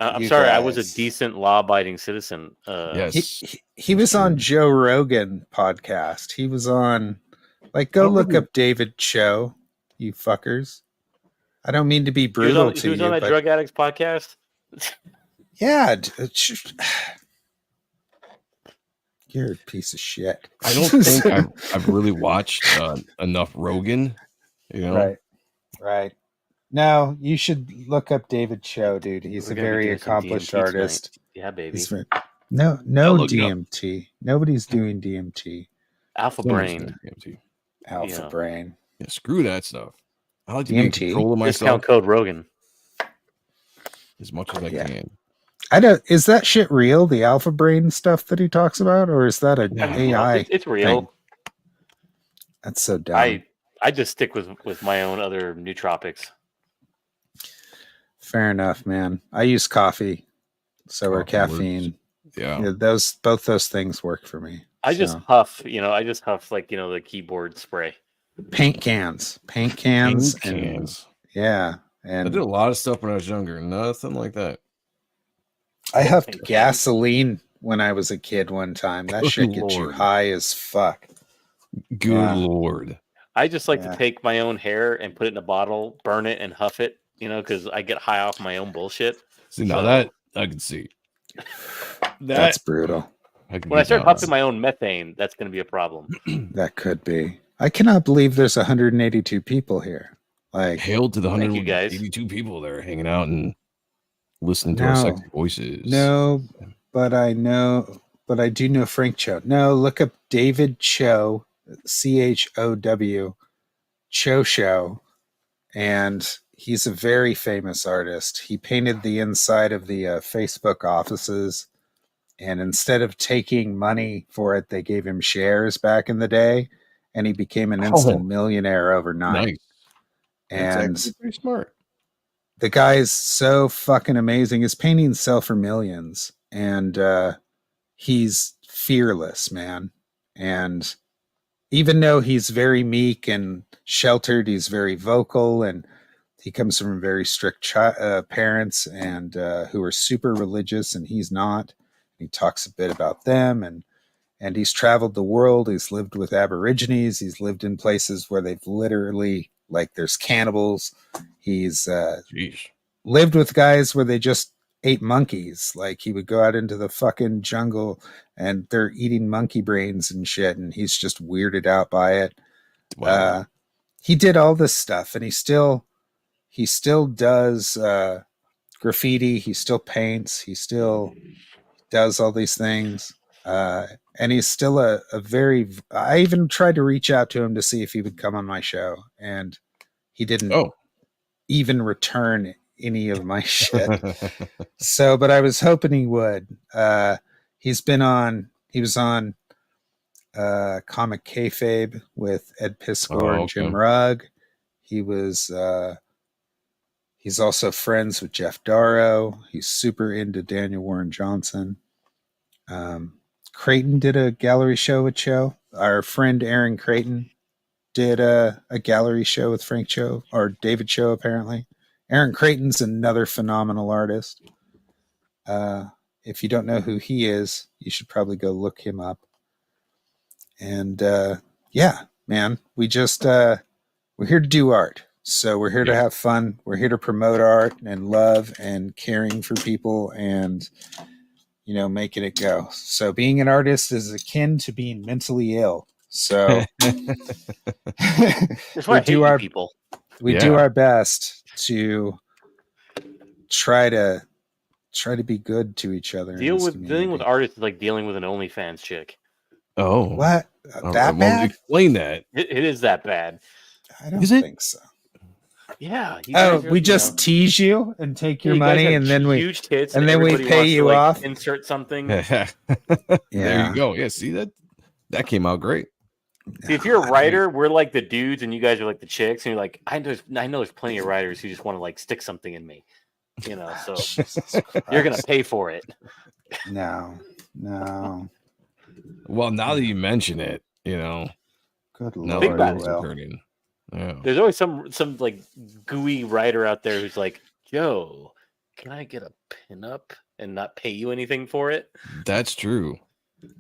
I'm sorry, I was a decent law-abiding citizen. Yes. He was on Joe Rogan podcast. He was on, go look up David Cho, you fuckers. I don't mean to be brutal to you. He was on that Drug Addicts podcast? Yeah. You're a piece of shit. I don't think I've really watched enough Rogan. Right. No, you should look up David Cho, dude. He's a very accomplished artist. Yeah, baby. No DMT. Nobody's doing DMT. Alpha Brain. Alpha Brain. Yeah, screw that stuff. I like to be in control of myself. Discount code Rogan. As much as I can. Is that shit real? The Alpha Brain stuff that he talks about, or is that an AI? It's real. Thing? That's so dumb. I just stick with my own other nootropics. Fair enough, man. I use coffee, or caffeine. Yeah, both those things work for me. I just huff. I just huff the keyboard spray. Paint cans. Yeah, and I did a lot of stuff when I was younger. Nothing like that. I huffed gasoline when I was a kid one time. That shit gets you high as fuck. Good Lord. I just like to take my own hair and put it in a bottle, burn it, and huff it, because I get high off my own bullshit. See, now that I can see. That's brutal. When I start pumping my own methane, that's going to be a problem. That could be. I cannot believe there's 182 people here. Like, hail to the 182 people that are hanging out and listening to our sexy voices. No, but I do know Frank Cho. No, look up David Cho, CHOW, Cho Show, and he's a very famous artist. He painted the inside of the Facebook offices, and instead of taking money for it, they gave him shares back in the day, and he became an instant millionaire overnight. Nice. And that's pretty smart. The guy is so fucking amazing. His paintings sell for millions, and he's fearless, man. And even though he's very meek and sheltered, he's very vocal, and he comes from very strict parents and who are super religious, and he's not. He talks a bit about them, and he's traveled the world. He's lived with Aborigines. He's lived in places where they've literally, like, there's cannibals. He's lived with guys where they just ate monkeys. Like, he would go out into the fucking jungle and they're eating monkey brains and shit, and he's just weirded out by it. Wow. He did all this stuff, and he still does graffiti. He still paints. He still does all these things. And he's still a very, I even tried to reach out to him to see if he would come on my show, and he didn't even return any of my shit. So, but I was hoping he would. He was on Comic Kayfabe with Ed Piskor and Jim Rugg. He's also friends with Jeff Darrow. He's super into Daniel Warren Johnson. Creighton did a gallery show with Cho. Our friend Aaron Creighton did a gallery show with Frank Cho, or David Cho, apparently. Aaron Creighton's another phenomenal artist. If you don't know who he is, you should probably go look him up. And yeah, man, we just we're here to do art. So we're here to have fun. We're here to promote art and love and caring for people and, you know, making it go. So being an artist is akin to being mentally ill. So we do our best to try to be good to each other. Dealing with artists is like dealing with an OnlyFans chick. Oh, what? That bad? Explain that. It is that bad. I don't think so. Yeah. We just tease you and take your money, and then we huge tits, and then we pay you off. Insert something. There you go. Yeah, see that came out great. See, if you're a writer, we're like the dudes, and you guys are like the chicks, and you're like, I know there's plenty of writers who just want to like stick something in me, you know. So you're gonna pay for it. No. Well, now that you mention it, you know, good Lord, yeah. There's always some like gooey writer out there who's like, Joe, can I get a pinup and not pay you anything for it? That's true.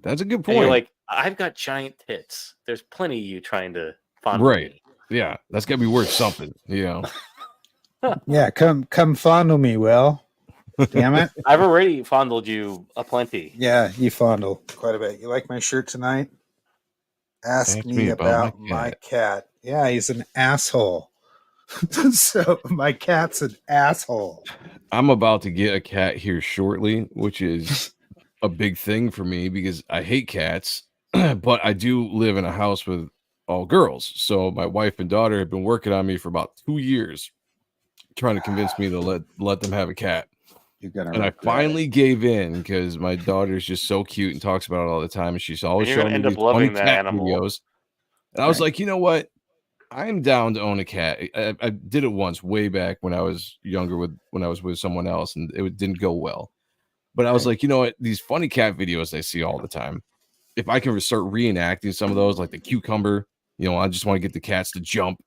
That's a good point. And you're like, I've got giant tits. There's plenty of you trying to fondle me. Yeah, that's got to be worth something, you know. Yeah, come fondle me, Will. Damn it. I've already fondled you aplenty. Yeah, you fondle quite a bit. You like my shirt tonight? Ask me about my cat. Yeah, he's an asshole. So my cat's an asshole. I'm about to get a cat here shortly, which is a big thing for me because I hate cats, but I do live in a house with all girls. So my wife and daughter have been working on me for about 2 years, trying to convince me to let them have a cat. And I finally gave in because my daughter's just so cute and talks about it all the time, and she's always showing me these funny cat videos. And I was like, you know what? I'm down to own a cat. I did it once way back when I was younger when I was with someone else, and it didn't go well. But I was like, you know what? These funny cat videos I see all the time. If I can start reenacting some of those, like the cucumber, you know, I just want to get the cats to jump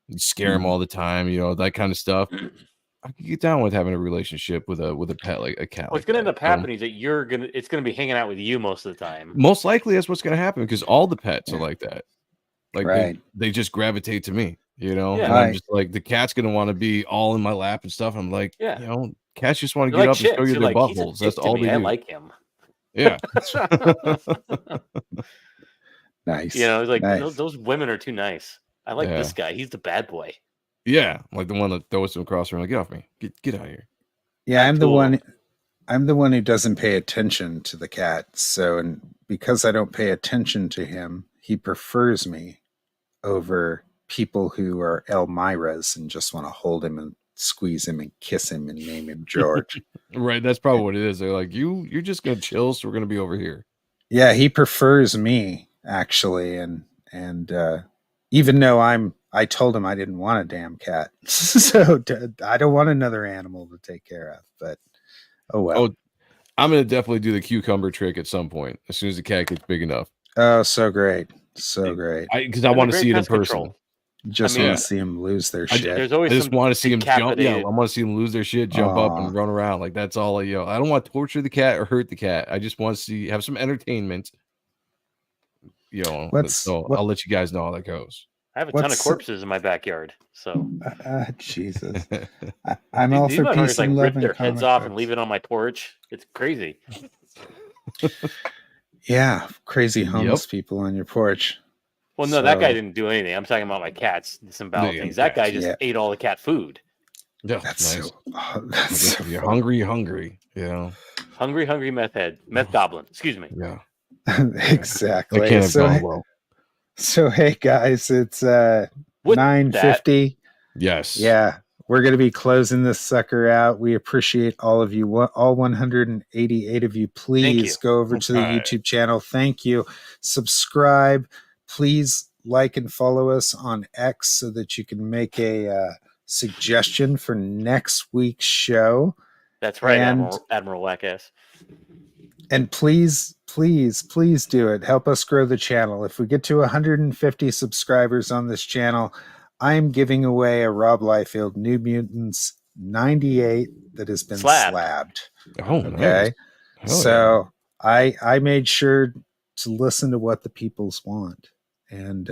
and scare them all the time, you know, that kind of stuff. I can get down with having a relationship with a pet like a cat. What's going to end up happening is that it's going to be hanging out with you most of the time. Most likely that's what's going to happen because all the pets are like that. Like they just gravitate to me, you know. Yeah. And I'm just like the cat's going to want to be all in my lap and stuff. I'm like, you know, Cats just want to They're get like up and show chicks. you You're their like, he's a buttholes. dick That's to all me. they I do. like him. Yeah. Nice. You know, it's like nice. those women are too nice. I like Yeah. this guy. He's the bad boy. Yeah, like the one that throws him across the room. Like, get off me. Get out of here. Yeah, Not I'm the cool. one. I'm the one who doesn't pay attention to the cat. So, and because I don't pay attention to him, he prefers me over people who are Elmiras and just want to hold him and squeeze him and kiss him and name him George. Right, that's probably what it is. They're like, you're just gonna chill, so we're gonna be over here. Yeah, he prefers me actually, and even though I told him I didn't want a damn cat, so I don't want another animal to take care of. But oh well. Oh, I'm gonna definitely do the cucumber trick at some point as soon as the cat gets big enough. Oh, so great, so great. Because I want to see it in person. Control. Just want to see them lose their shit. There's always I just want to see them jump. Yeah, I decapitated- want to see them lose their shit, jump up, and run around. Like that's all. I don't want to torture the cat or hurt the cat. I just want to have some entertainment. So I'll let you guys know how that goes. I have a ton of corpses in my backyard. So Jesus, I'm all for peace and love. Rip their heads off and leave it on my porch. It's crazy. Yeah, crazy homeless people on your porch. Well, no, that guy didn't do anything. I'm talking about my cats. Some bad things. That guy just ate all the cat food. Yeah, that's nice. So you're hungry. Yeah, hungry meth goblin. Excuse me. Yeah, exactly. So hey guys, it's 9:50. Yes. Yeah, we're gonna be closing this sucker out. We appreciate all of you, all 188 of you. Please go over to the YouTube channel. Thank you. Subscribe. Please like and follow us on X so that you can make a suggestion for next week's show. That's right, Admiral Wackass. And please do it. Help us grow the channel. If we get to 150 subscribers on this channel, I'm giving away a Rob Liefeld New Mutants 98 that has been slabbed. Oh, okay. Nice. So I made sure to listen to what the peoples want. And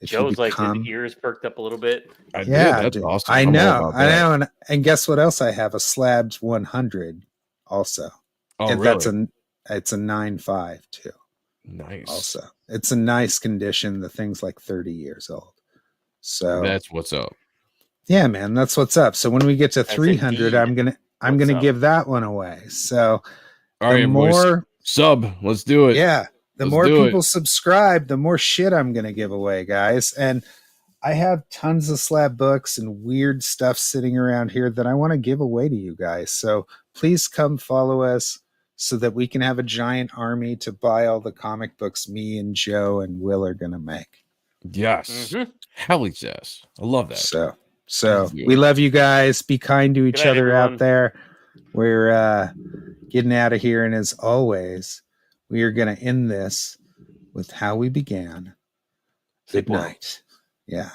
Joe's like his ears perked up a little bit. That's awesome. I know. And guess what else I have? A slabbed 100 also. Oh, and really? It's a 9.5 too. Nice. Also, it's a nice condition. The thing's like 30 years old. So that's what's up. Yeah, man, that's what's up. So when we get to 300, I'm gonna give that one away. So all right, more sub. Let's do it. Yeah. The more people subscribe, the more shit I'm going to give away, guys. And I have tons of slab books and weird stuff sitting around here that I want to give away to you guys. So please come follow us so that we can have a giant army to buy all the comic books me and Joe and Will are going to make. Yes. Hell yes. I love that. So we love you guys. Be kind to each other out there. We're getting out of here. And as always, we are going to end this with how we began. Good night. Yeah.